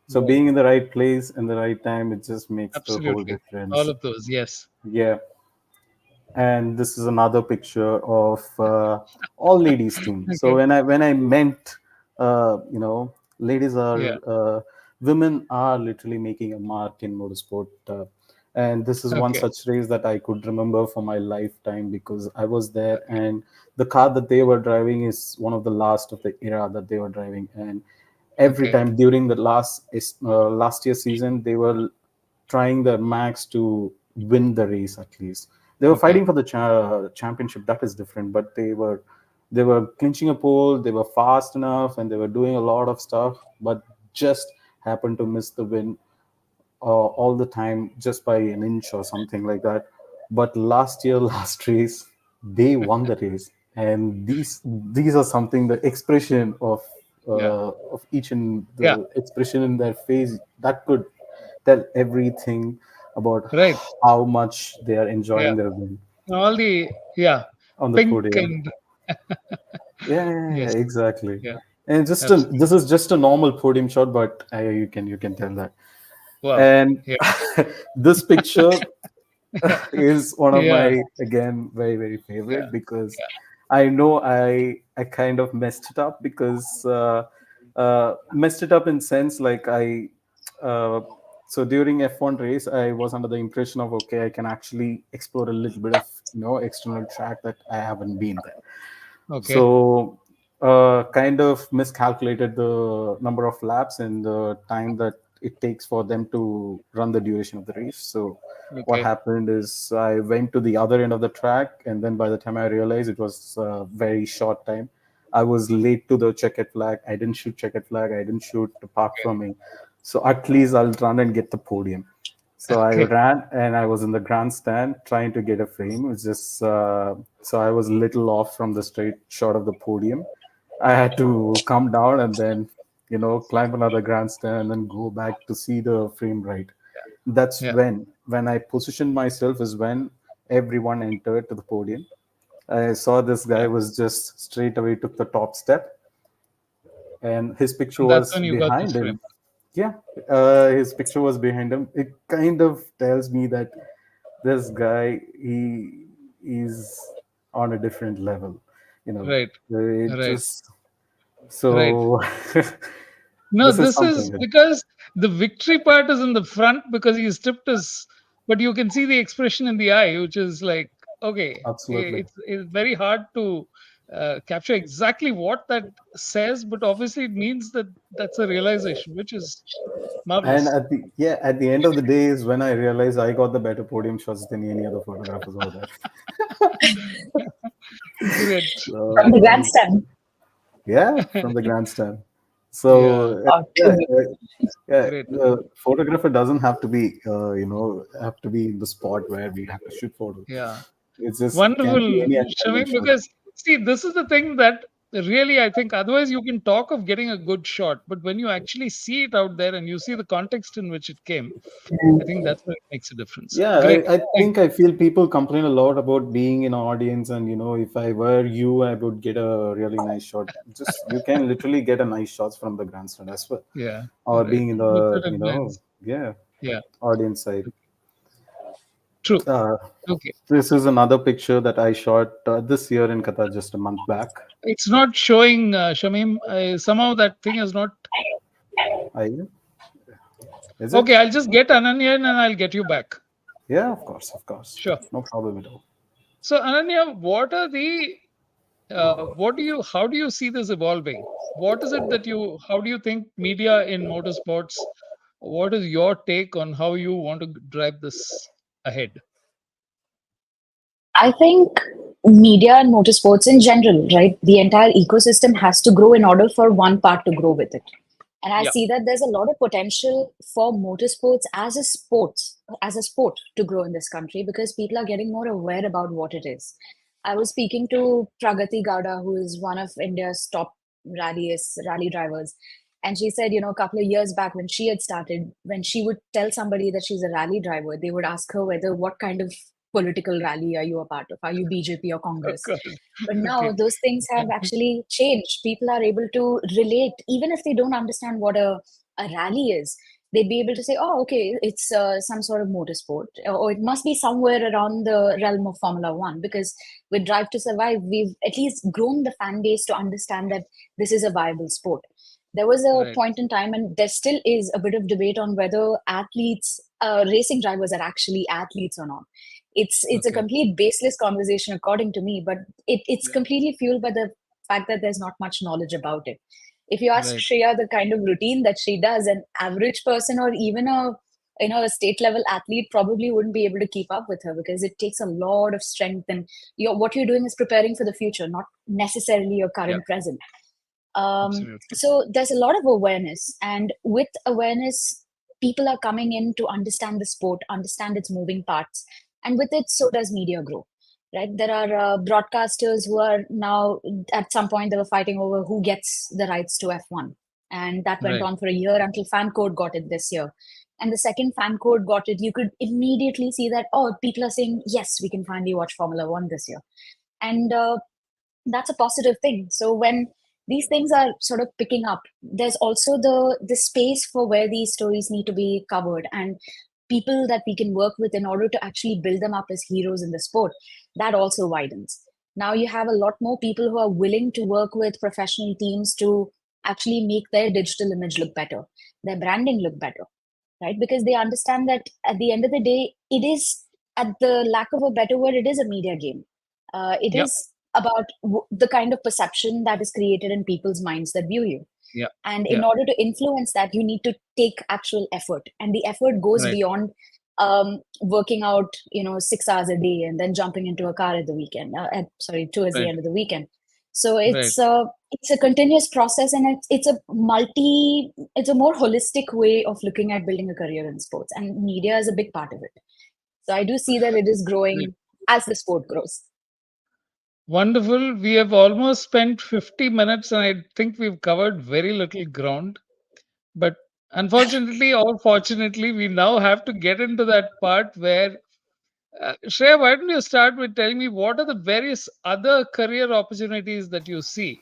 C: So
A: Right.
C: being in the right place and the right time, it just makes the whole
A: Absolutely.
C: difference.
A: All of those. Yes.
C: Yeah, and this is another picture of all ladies team. So
A: Okay.
C: when I meant, ladies
A: Yeah.
C: are women are literally making a mark in motorsport, and this is one
A: Okay.
C: such race that I could remember for my lifetime, because I was there, and the car that they were driving is one of the last of the era that they were driving. And every
A: Okay.
C: time during the last year season, they were trying their max to win the race. At least they were
A: Okay.
C: fighting for the championship. That is different, but they were clinching a pole. They were fast enough, and they were doing a lot of stuff, but just happened to miss the win all the time, just by an inch or something like that. But last year, last race, they won the race, and these are something, the expression
A: Yeah.
C: of each, and
A: Yeah.
C: the expression in their face, that could tell everything about
A: Right.
C: how much they are
A: Yeah.
C: enjoying their win
A: All the, yeah,
C: on the
A: pink
C: podium.
A: and
C: Yeah, yeah, yeah,
A: yes.
C: exactly.
A: Yeah.
C: And
A: Absolutely.
C: this is just a normal podium shot, but you can tell that.
A: Wow.
C: And
A: Yeah.
C: this picture is one of
A: Yeah.
C: my, again, very, very
A: Yeah.
C: favorite, because
A: Yeah.
C: I know I kind of messed it up, because messed it up in sense like uh, so during F1 race, I was under the impression of, okay, I can actually explore a little bit of external track that I haven't been there.
A: Okay.
C: So kind of miscalculated the number of laps and the time that it takes for them to run the duration of the race. So what
A: Okay.
C: happened is I went to the other end of the track, and then by the time I realized, it was a very short time. I was late to the checkered flag. I didn't shoot checkered flag. I didn't shoot the park
A: Okay.
C: from me. So at least I'll run and get the podium. So I
A: Okay.
C: ran and I was in the grandstand trying to get a frame. It's just so I was little off from the straight shot of the podium. I had to come down and then climb another grandstand and then go back to see the frame right. That's
A: Yeah.
C: when I positioned myself is when everyone entered to the podium. I saw this guy
A: Yeah.
C: was just straight away took the top step, and his picture
A: And that's
C: was
A: when you got this
C: behind
A: frame.
C: him. Yeah, his picture was behind him. It kind of tells me that this guy he is on a different level. You know,
A: Right.
C: it
A: Right.
C: just
A: Right.
C: so.
A: No,
C: This is
A: this is
C: something.
A: because the victory part is in the front because he stripped us, but you can see the expression in the eye, which is like, okay,
C: Absolutely.
A: it's very hard to capture exactly what that says, but obviously it means that that's a realization, which is
C: And
A: marvelous.
C: at the end of the day is when I realized I got the better podium shots than any other photographers over there.
A: Great.
D: From the
C: So
D: grandstand.
C: yeah, from the grandstand.
A: Yeah,
C: So
D: Oh,
C: yeah,
D: too good.
C: yeah.
A: great.
C: The photographer doesn't have to be have to be in the spot where we have to shoot photos.
A: Yeah.
C: It's just can be
A: Wonderful,
C: any angle and
A: Shamim,
C: shoot.
A: because see, this is the thing that really I think otherwise you can talk of getting a good shot, but when you actually see it out there and you see the context in which it came, I think that's where it makes a difference.
C: Yeah,
A: Great.
C: I
A: Thank
C: think I feel people complain a lot about being in an audience, and if I were you, I would get a really nice shot. Just you can literally get a nice shots from the grandstand as well,
A: Yeah,
C: or
A: right.
C: being in
A: Look
C: the
A: at a glance.
C: yeah,
A: Yeah,
C: audience side.
A: true.
C: Uh,
A: Okay.
C: this is another picture that I shot this year in Qatar, just a month back.
A: It's not showing, Shamim. Somehow that thing is not.
C: I is it?
A: Okay, I'll just get Ananya and I'll get you back.
C: Yeah, of course,
A: Sure.
C: no problem at all.
A: So, Ananya, what are the what do you how do you see this evolving? What is it that you how do you think media in motorsports, what is your take on how you want to drive this ahead?
D: I think media and motorsports in general, right? The entire ecosystem has to grow in order for one part to grow with it. And I
A: Yeah.
D: see that there's a lot of potential for motorsports as a sport to grow in this country because people are getting more aware about what it is. I was speaking to Pragati Gowda, who is one of India's top rally drivers. And she said, a couple of years back when she had started, when she would tell somebody that she's a rally driver, they would ask her whether what kind of political rally are you a part of? Are you BJP or
A: Oh
D: Congress?
A: God.
D: But now
A: Okay.
D: those things have actually changed. People are able to relate, even if they don't understand what a rally is. They'd be able to say, oh, okay, it's some sort of motorsport, or it must be somewhere around the realm of Formula One. Because with Drive to Survive, we've at least grown the fan base to understand that this is a viable sport. There was a
A: Right.
D: point in time, and there still is a bit of debate on whether racing drivers are actually athletes or not. It's a
A: Okay.
D: complete baseless conversation according to me, but it's
A: Yeah.
D: completely fueled by the fact that there's not much knowledge about it. If you ask
A: Right.
D: Shriya the kind of routine that she does, an average person or even a state level athlete probably wouldn't be able to keep up with her because it takes a lot of strength, and what you're doing is preparing for the future, not necessarily your
A: Yeah.
D: current present.
A: Absolutely.
D: So there's a lot of awareness, and with awareness, people are coming in to understand the sport, understand its moving parts, and with it, so does media grow. Right? There are broadcasters who are now, at some point, they were fighting over who gets the rights to F1, and that went
A: Right.
D: on for a year until Fan Code got it this year. And the second Fan Code got it, you could immediately see that, oh, people are saying yes, we can finally watch Formula One this year, and that's a positive thing. So when these things are sort of picking up, there's also the space for where these stories need to be covered, and people that we can work with in order to actually build them up as heroes in the sport. That also widens. Now you have a lot more people who are willing to work with professional teams to actually make their digital image look better, their branding look better, right? Because they understand that at the end of the day, it is, at the lack of a better word, it is a media game. It
A: Yeah.
D: is about the kind of perception that is created in people's minds that view you.
A: Yeah.
D: And in
A: Yeah.
D: order to influence that, you need to take actual effort. And the effort goes
A: Right.
D: beyond working out, 6 hours a day and then jumping into a car at the weekend. Towards the
A: Right.
D: end of the weekend. So
A: Right.
D: it's a continuous process, and it's a more holistic way of looking at building a career in sports, and media is a big part of it. So I do see that it is
A: Right.
D: growing as the sport grows.
A: Wonderful. We have almost spent 50 minutes and I think we've covered very little ground. But Unfortunately or fortunately, we now have to get into that part where Shreya, why don't you start with telling me what are the various other career opportunities that you see?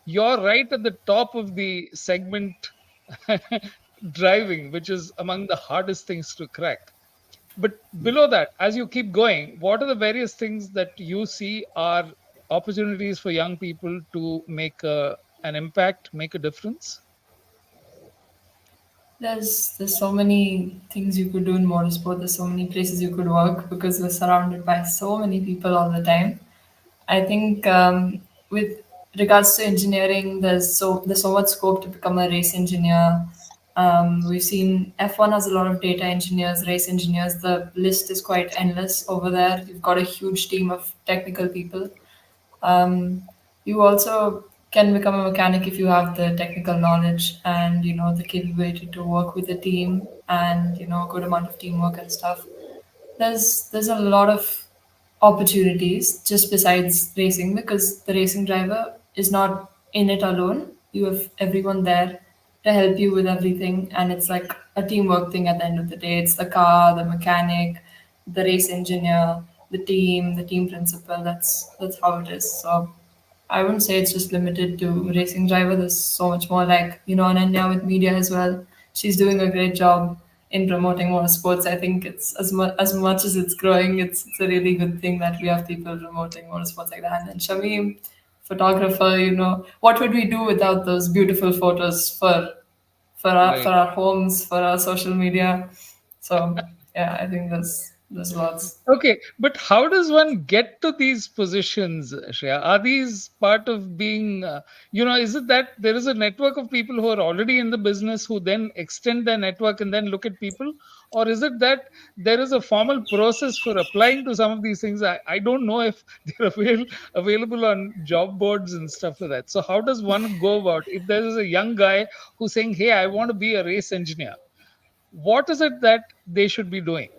A: You're right at the top of the segment, driving, which is among the hardest things to crack. But below that, as you keep going, what are the various things that you see are opportunities for young people to make an impact, make a difference?
B: There's so many things you could do in motorsport. There's so many places you could work because we're surrounded by so many people all the time. I think with regards to engineering, there's so much scope to become a race engineer. We've seen F1 has a lot of data engineers, race engineers. The list is quite endless over there. You've got a huge team of technical people. Um, you also can become a mechanic if you have the technical knowledge and the capability to work with a team and a good amount of teamwork and stuff. There's a lot of opportunities just besides racing because the racing driver is not in it alone. You have everyone there to help you with everything, and it's like a teamwork thing at the end of the day. It's the car, the mechanic, the race engineer, the team principal. That's how it is. So I wouldn't say it's just limited to racing driver. There's so much more, like Ananya with media as well. She's doing a great job in promoting motorsports. I think it's as much as it's growing, it's a really good thing that we have people promoting motorsports like that. And then Shameem, photographer. What would we do without those beautiful photos for
A: Right.
B: our homes, for our social media? So yeah, I think there's lots.
A: Okay, but how does one get to these positions, Shreya? Are these part of being, is it that there is a network of people who are already in the business who then extend their network and then look at people? Or is it that there is a formal process for applying to some of these things? I don't know if they're available on job boards and stuff like that. So, how does one go about if there is a young guy who's saying, hey, I want to be a race engineer? What is it that they should be doing?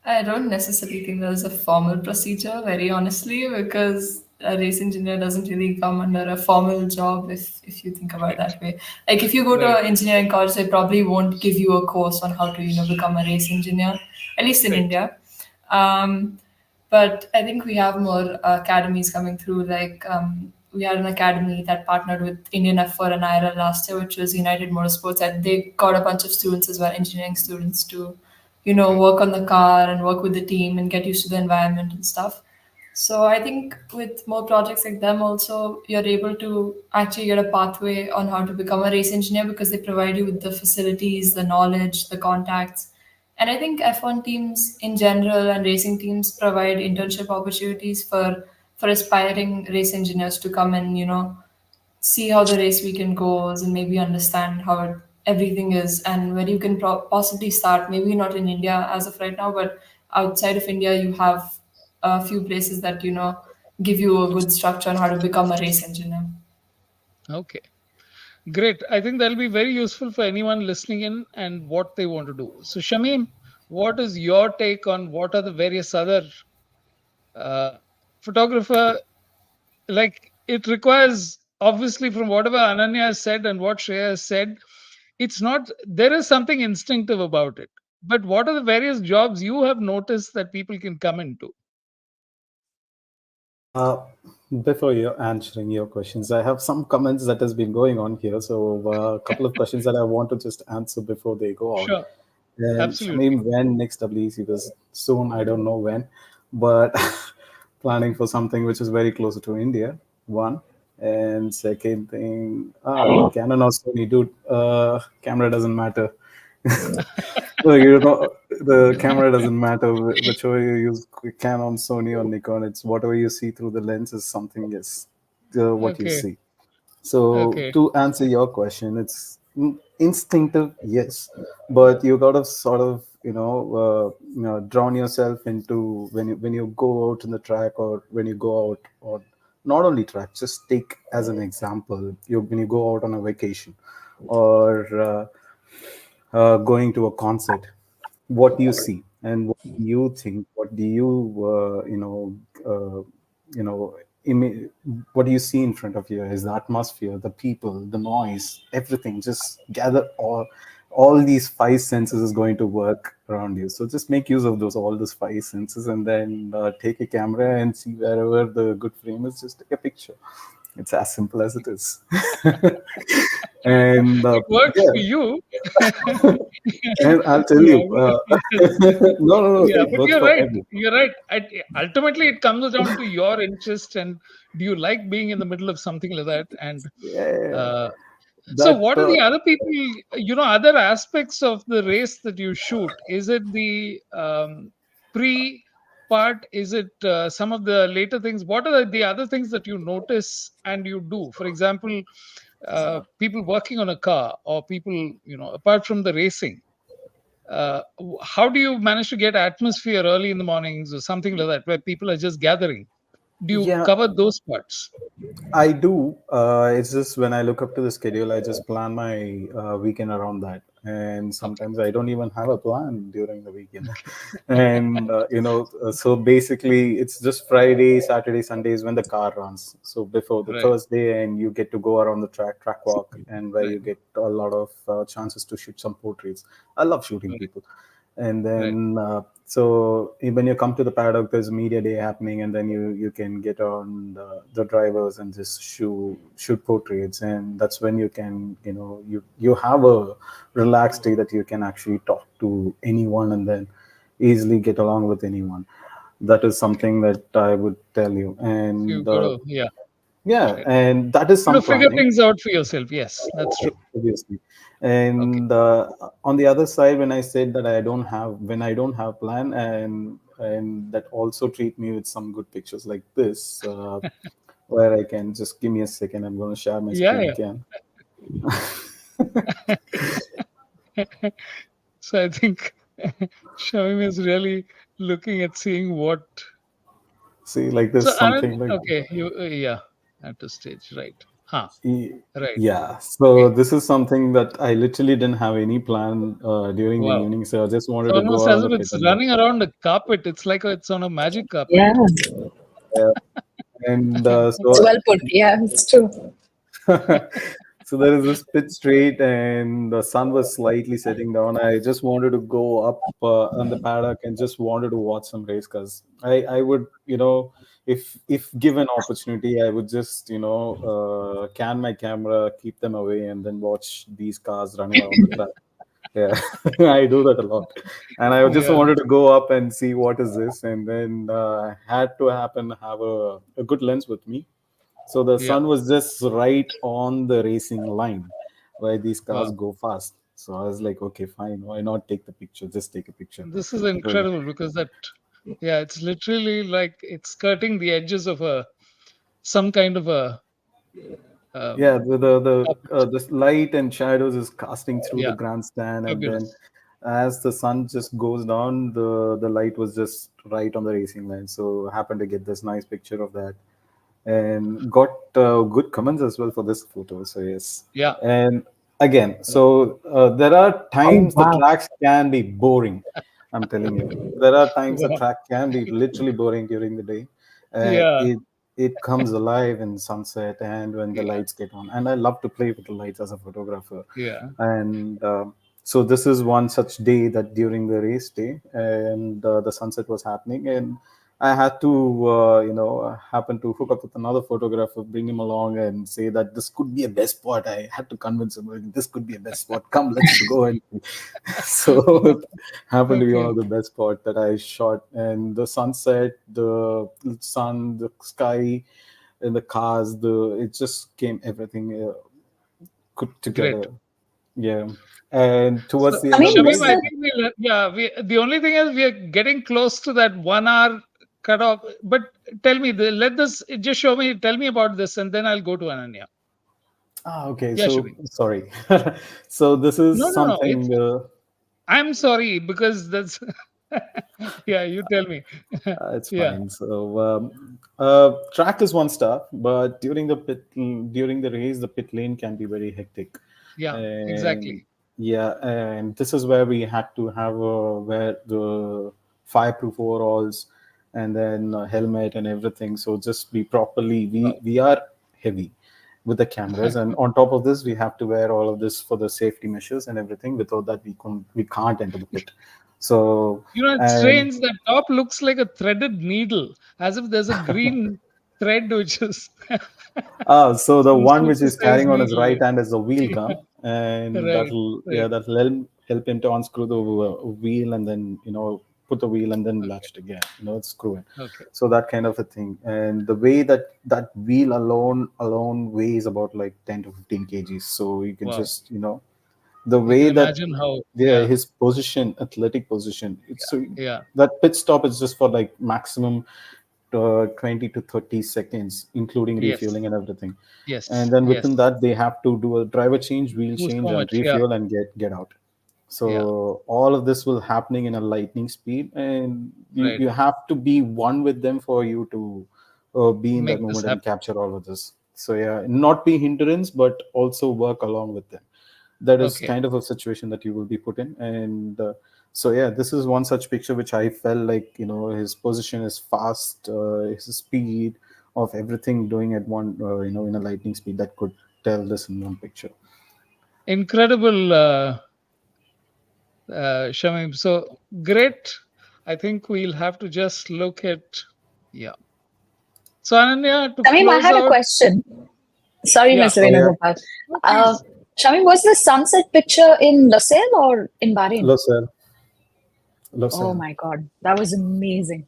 B: I don't necessarily think there's a formal procedure, very honestly, because a race engineer doesn't really come under a formal job if you think about it
A: Right,
B: that way. Like if you go
A: right,
B: to engineering college, they probably won't give you a course on how to, become a race engineer, at least in
A: right.
B: India. Um, but I think we have more academies coming through. Like we had an academy that partnered with Indian F4 and IRL last year, which was United Motorsports, and they got a bunch of students as well, engineering students, to work on the car and work with the team and get used to the environment and stuff. So I think with more projects like them, also you're able to actually get a pathway on how to become a race engineer because they provide you with the facilities, the knowledge, the contacts. And I think F1 teams in general and racing teams provide internship opportunities for aspiring race engineers to come and see how the race weekend goes and maybe understand how everything is and where you can possibly start. Maybe not in India as of right now, but outside of India, you have a few places that give you a good structure on how to become a race engineer.
A: Okay. Great. I think that'll be very useful for anyone listening in and what they want to do. So, Shamim, what is your take on what are the various other uh, photographer? Like, it requires, obviously, from whatever Ananya has said and what Shreya has said, it's not, there is something instinctive about it. But what are the various jobs you have noticed that people can come into?
C: Uh, Before you answering your questions, I have some comments that has been going on here. So a couple of questions that I want to just answer before they go out.
A: Sure.
C: And
A: Absolutely.
C: Shameem, when next WEC? Because soon, I don't know when, but planning for something which is very closer to India. One. And second thing, Canon or Sony, dude, camera doesn't matter. So, the camera doesn't matter which way you use, Canon, Sony, or Nikon. It's whatever you see through the lens is something is what you
A: Okay.
C: see. So
A: Okay.
C: to answer your question, it's instinctive, yes, but you gotta sort of drown yourself into when you go out in the track, or when you go out, or not only track. Just take as an example, when you go out on a vacation, or going to a concert, what do you see and what do you think, what do you uh, you know ima- what you see in front of you is the atmosphere, the people, the noise, everything. Just gather all these five senses is going to work around you. So just make use of those all those five senses, and then take a camera and see wherever the good frame is. Just take a picture. It's as simple as it is. And
A: It works
C: yeah,
A: for you.
C: and I'll tell
A: Yeah,
C: you, no, no, no,
A: yeah,
C: it
A: but
C: works
A: you're
C: for
A: right.
C: everyone.
A: You're right. Ultimately, it comes down to your interest and do you like being in the middle of something like that? And
C: Yeah,
A: uh, so,
C: that
A: what are the other people, other aspects of the race that you shoot? Is it the pre part? Is it some of the later things? What are the other things that you notice and you do? For example, people working on a car or people, apart from the racing, how do you manage to get atmosphere early in the mornings or something like that where people are just gathering? Do you
C: yeah,
A: cover those parts?
C: I do. It's just when I look up to the schedule, I just plan my weekend around that. And
A: Okay,
C: sometimes I don't even have a plan during the weekend. And, so basically it's just Friday, Saturday, Sundays when the car runs. So before the
A: right,
C: Thursday, and you get to go around the track walk, and where
A: right,
C: you get a lot of chances to shoot some portraits. I love shooting
A: right,
C: people. And
A: right.
C: then so when you come to the paddock, there's media day happening, and then you can get on the drivers and just shoot portraits. And that's when you can, you have a relaxed day that you can actually talk to anyone, and then easily get along with anyone. That is
A: Okay.
C: something that I would tell you.
A: So
C: And
A: you've got to, yeah,
C: yeah,
A: right.
C: and that is
A: You
C: some
A: figure
C: planning,
A: things out for yourself. Yes, that's true.
C: obviously.
A: Okay.
C: And on the other side, when I said that I don't have plan, and that also treat me with some good pictures like this, where I can just give me a second. I'm going to share my
A: Yeah,
C: screen
A: yeah.
C: again.
A: So I think Shamim is really looking at seeing what.
C: See, like
A: So
C: this,
A: Anand,
C: something like.
A: okay, yeah, at the stage, right? Huh, right.
C: Yeah, so
A: Okay.
C: this is something that I literally didn't have any plan during the
A: Wow.
C: evening, so I just
A: It's
C: wanted to go
A: almost
C: out on
A: as
C: the
A: if
C: pit
A: it's
C: and then.
A: running around a carpet. It's like it's on a magic carpet.
D: Yeah,
C: Yeah. And
D: it's well put. Yeah, it's true.
C: so there is this pit straight, and the sun was slightly setting down. I just wanted to go up on the paddock and just wanted to watch some race cars. I would, if given opportunity, I would just, can my camera, keep them away, and then watch these cars running around the track. Yeah, I do that a lot, and I just
A: Yeah,
C: wanted to go up and see what is this, and then had to happen have a good lens with me, so the
A: yeah.
C: sun was just right on the racing line where these cars
A: Wow.
C: go fast. So I was like, okay, fine. Why not take the picture? Just take a picture.
A: This is
C: Good.
A: incredible because yeah, it's literally like it's skirting the edges of some kind of a
C: Yeah,
A: um,
C: the light and shadows is casting through the
A: yeah,
C: grandstand, and then
A: fabulous.
C: as the sun just goes down, the light was just right on the racing line. So I happened to get this nice picture of that, and got good comments as well for this photo. So yes,
A: Yeah,
C: and again, so there are
D: Oh,
C: times the
D: wow.
C: tracks can be boring. I'm telling you, there are times the
A: wow.
C: track can be literally boring during the day. Uh,
A: Yeah,
C: it it comes alive in sunset and when the
A: yeah,
C: lights get on. And I love to play with the lights as a photographer.
A: yeah.
C: And so this is one such day that during the race day, and the sunset was happening, and I had to, happen to hook up with another photographer, bring him along, and say that this could be a best spot. I had to convince him, like, this could be a best spot. Come, let's go. And so it happened to be one
A: Okay,
C: of the best spots that I shot. And the sunset, the sun, the sky, and the cars, it just came everything put
A: great.
C: together. Yeah. And
A: So,
C: towards the
D: I
C: end
D: mean,
C: of the
A: Shamim,
D: this
A: I
C: day,
D: is
A: think the only thing is we are getting close to that 1 hour cutoff. But tell me, let this just show me. Tell me about this, and then I'll go to Ananya.
C: okay.
A: Yeah,
C: So
A: Shamim.
C: sorry. So this is
A: No, no, no.
C: something.
A: I'm sorry because that's. Yeah, you tell me.
C: It's
A: Yeah,
C: fine. So track is one stuff, but during the race, the pit lane can be very hectic,
A: yeah,
C: and
A: exactly.
C: yeah, and this is where we had to have wear the fireproof overalls, and then helmet and everything. So just be properly, we are heavy with the cameras, and on top of this we have to wear all of this for the safety measures and everything. Without that we can't enter the pit. So
A: It's
C: and
A: strange. The top looks like a threaded needle, as if there's a green thread which is
C: so the
A: some
C: one which is
A: supersized
C: carrying on his
A: needle.
C: right hand is the wheel gun, and
A: Right,
C: that'll
A: right.
C: help him to unscrew the wheel, and then put the wheel and then
A: Okay,
C: latch it again, screw it.
A: okay.
C: So that kind of a thing, and the way that wheel alone weighs about like 10 to 15 kgs. So you can
A: Wow.
C: just the
A: You can
C: way that
A: imagine how, yeah,
C: his position, athletic position. It's so
A: yeah.
C: that pit stop is just for like maximum 20 to 30 seconds, including
A: Yes,
C: refueling and everything. And
A: yes,
C: then
A: yes.
C: within that, they have to do a driver change, wheel
A: Do
C: change,
A: so
C: and
A: much. Yeah,
C: refuel and get out.
A: yeah.
C: So all of this will happening in a lightning speed, and
A: Right.
C: you have to be one with them for you to be in that
A: Make this
C: moment and
A: happen.
C: capture all of this. So yeah, not be hindrance, but also work along with them. That is
A: Okay.
C: kind of a situation that you will be put in. And so yeah, this is one such picture which I felt like his position is fast, his speed of everything doing at one in a lightning speed, that could tell this in one picture.
A: Incredible, Shamim. So great. I think we'll have to just look at, yeah. So Ananya, to
D: Shamim, I
A: close
D: had a
A: out,
D: question. Sorry,
A: yeah.
D: Mr.
C: Oh yeah.
D: Venugopal.
A: No,
D: Uh,
A: please.
D: Shamim, was the sunset picture in Lusail or in Bahrain?
C: Losel.
D: Oh
C: Losel.
D: my God, that was amazing.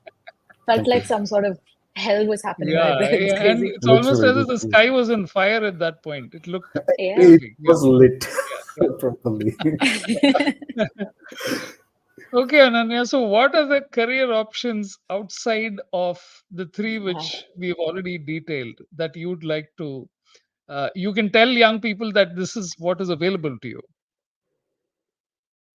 D: Felt
C: Thank you.
D: like some sort of hell was happening right
A: Yeah,
D: there. It's
A: yeah, and
D: crazy.
A: it's almost
C: Literally,
A: as if the
C: literally.
A: sky was on fire at that point. It looked
D: Yeah.
C: It
A: crazy. Yeah,
C: was lit
A: yeah,
C: properly.
A: yeah. Okay, Ananya. So, what are the career options outside of the three which we've already detailed that you'd like to? You can tell young people that this is what is available to you.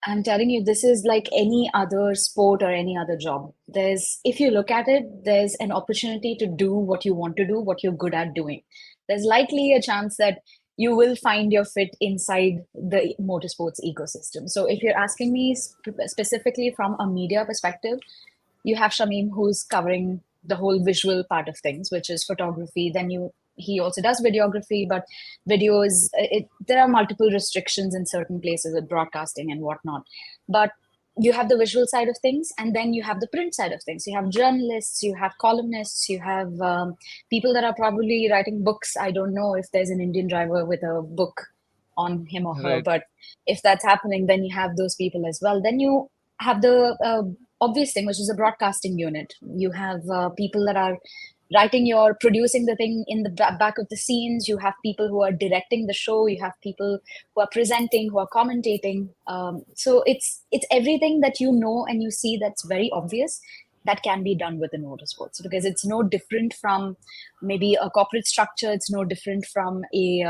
D: I'm telling you, this is like any other sport or any other job. If you look at it, there's an opportunity to do what you want to do, what you're good at doing. There's likely a chance that you will find your fit inside the motorsports ecosystem. So if you're asking me specifically from a media perspective, you have Shameem who's covering the whole visual part of things, which is photography. Then he also does videography, but videos there are multiple restrictions in certain places with broadcasting and whatnot. But you have the visual side of things, and then you have the print side of things. You have journalists, you have columnists, you have people that are probably writing books. I don't know if there's an Indian driver with a book on him or her,
A: Right,
D: but if that's happening, then you have those people as well. Then you have the obvious thing, which is a broadcasting unit. You have people that are writing your producing the thing in the back of the scenes. You have people who are directing the show. You have people who are presenting, who are commentating. So it's everything that you know and you see that's very obvious that can be done within motorsports, because it's no different from maybe a corporate structure. It's no different from a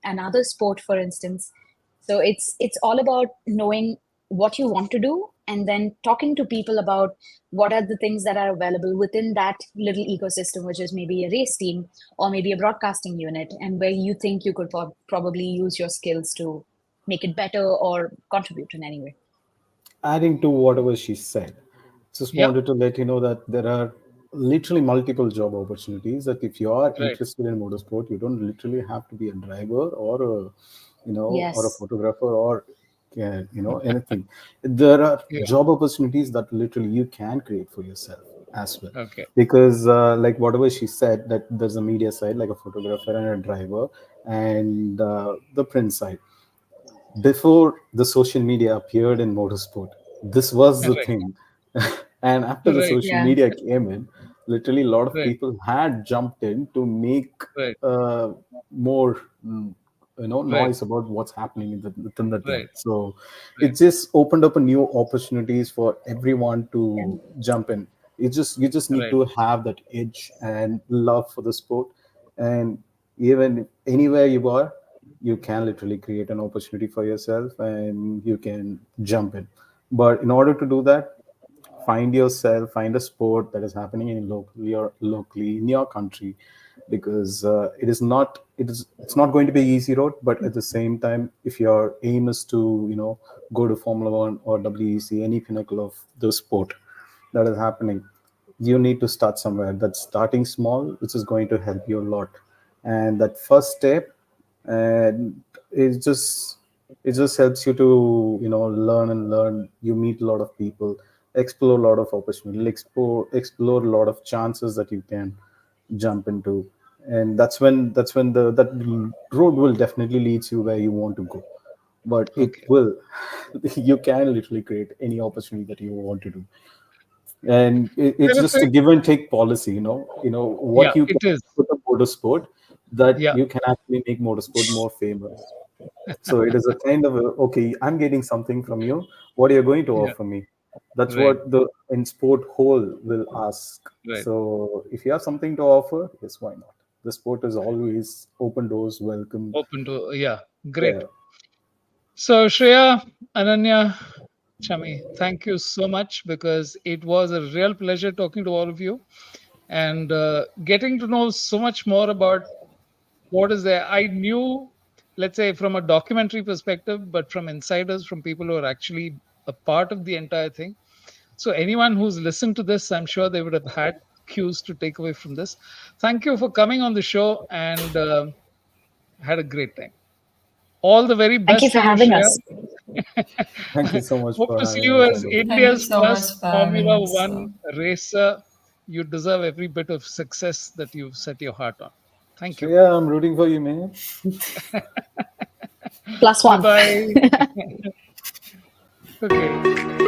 D: another sport, for instance. So it's all about knowing what you want to do and then talking to people about what are the things that are available within that little ecosystem, which is maybe a race team or maybe a broadcasting unit, and where you think you could probably use your skills to make it better or contribute in any way.
C: Adding to whatever she said, just
A: yeah,
C: wanted to let you know that there are literally multiple job opportunities. That if you are
A: right,
C: interested in motorsport, you don't literally have to be a driver or or a
D: Yes.
C: photographer or anything. There are
A: yeah.
C: job opportunities that literally you can create for yourself as well.
A: Okay,
C: Because like whatever she said, that there's a media side like a photographer and a driver, and the print side. Before the social media appeared in motorsport, this was the
A: right,
C: thing. And after the
A: right,
C: social
D: Yeah.
C: media came in, literally a lot of
A: right,
C: people had jumped in to make
A: right,
C: more
A: right,
C: noise about what's happening within the thing.
A: right,
C: So
A: right,
C: it just opened up a new opportunities for everyone
D: Yeah.
C: to jump in. You just need
A: right,
C: to have that edge and love for the sport. And even anywhere you are, you can literally create an opportunity for yourself and you can jump in. But in order to do that, find a sport that is happening in locally in your country, because it's not going to be an easy road. But at the same time, if your aim is to go to Formula 1 or WEC, any pinnacle of the sport that is happening, you need to start somewhere. That starting small, which is going to help you a lot. And that first step, and it just it just helps you to learn and learn. You meet a lot of people, explore a lot of opportunity, explore a lot of chances that you can jump into. And that's when the that road will definitely lead you where you want to go. But it
A: Okay.
C: will you can literally create any opportunity that you want to do. And it's just a
A: Terrific.
C: give and take policy.
A: Yeah,
C: What you can
A: it is.
C: put a motorsport, that
A: Yeah,
C: you can actually make motorsport more famous. So it is a kind of okay, I'm getting something from you, what are you going to
A: yeah.
C: offer me? That's
A: Right,
C: what the in sport whole will ask.
A: right.
C: So if you have something to offer, yes, why not? The sport is always open doors, welcome.
A: Open to, yeah. Great.
C: Yeah.
A: So, Shreya, Ananya, Chami, thank you so much because it was a real pleasure talking to all of you and getting to know so much more about what is there. I knew, let's say, from a documentary perspective, but from insiders, from people who are actually a part of the entire thing. So, anyone who's listened to this, I'm sure they would have had cues to take away from this. Thank you for coming on the show and had a great time. All the very
D: Thank you
A: best
D: for
A: to you,
D: having
A: Shreya.
D: us.
C: Thank you so much
A: Hope
C: for
A: to see
C: having
A: you
C: us,
A: as
C: Anbu.
B: Thank you
A: India's
B: so much
A: first
B: for having
A: Formula
B: us.
A: One racer. You deserve every bit of success that you've set your heart on. Thank you.
C: Shreya, I'm rooting for you, man.
D: Plus
A: Bye
D: one.
A: bye. Okay.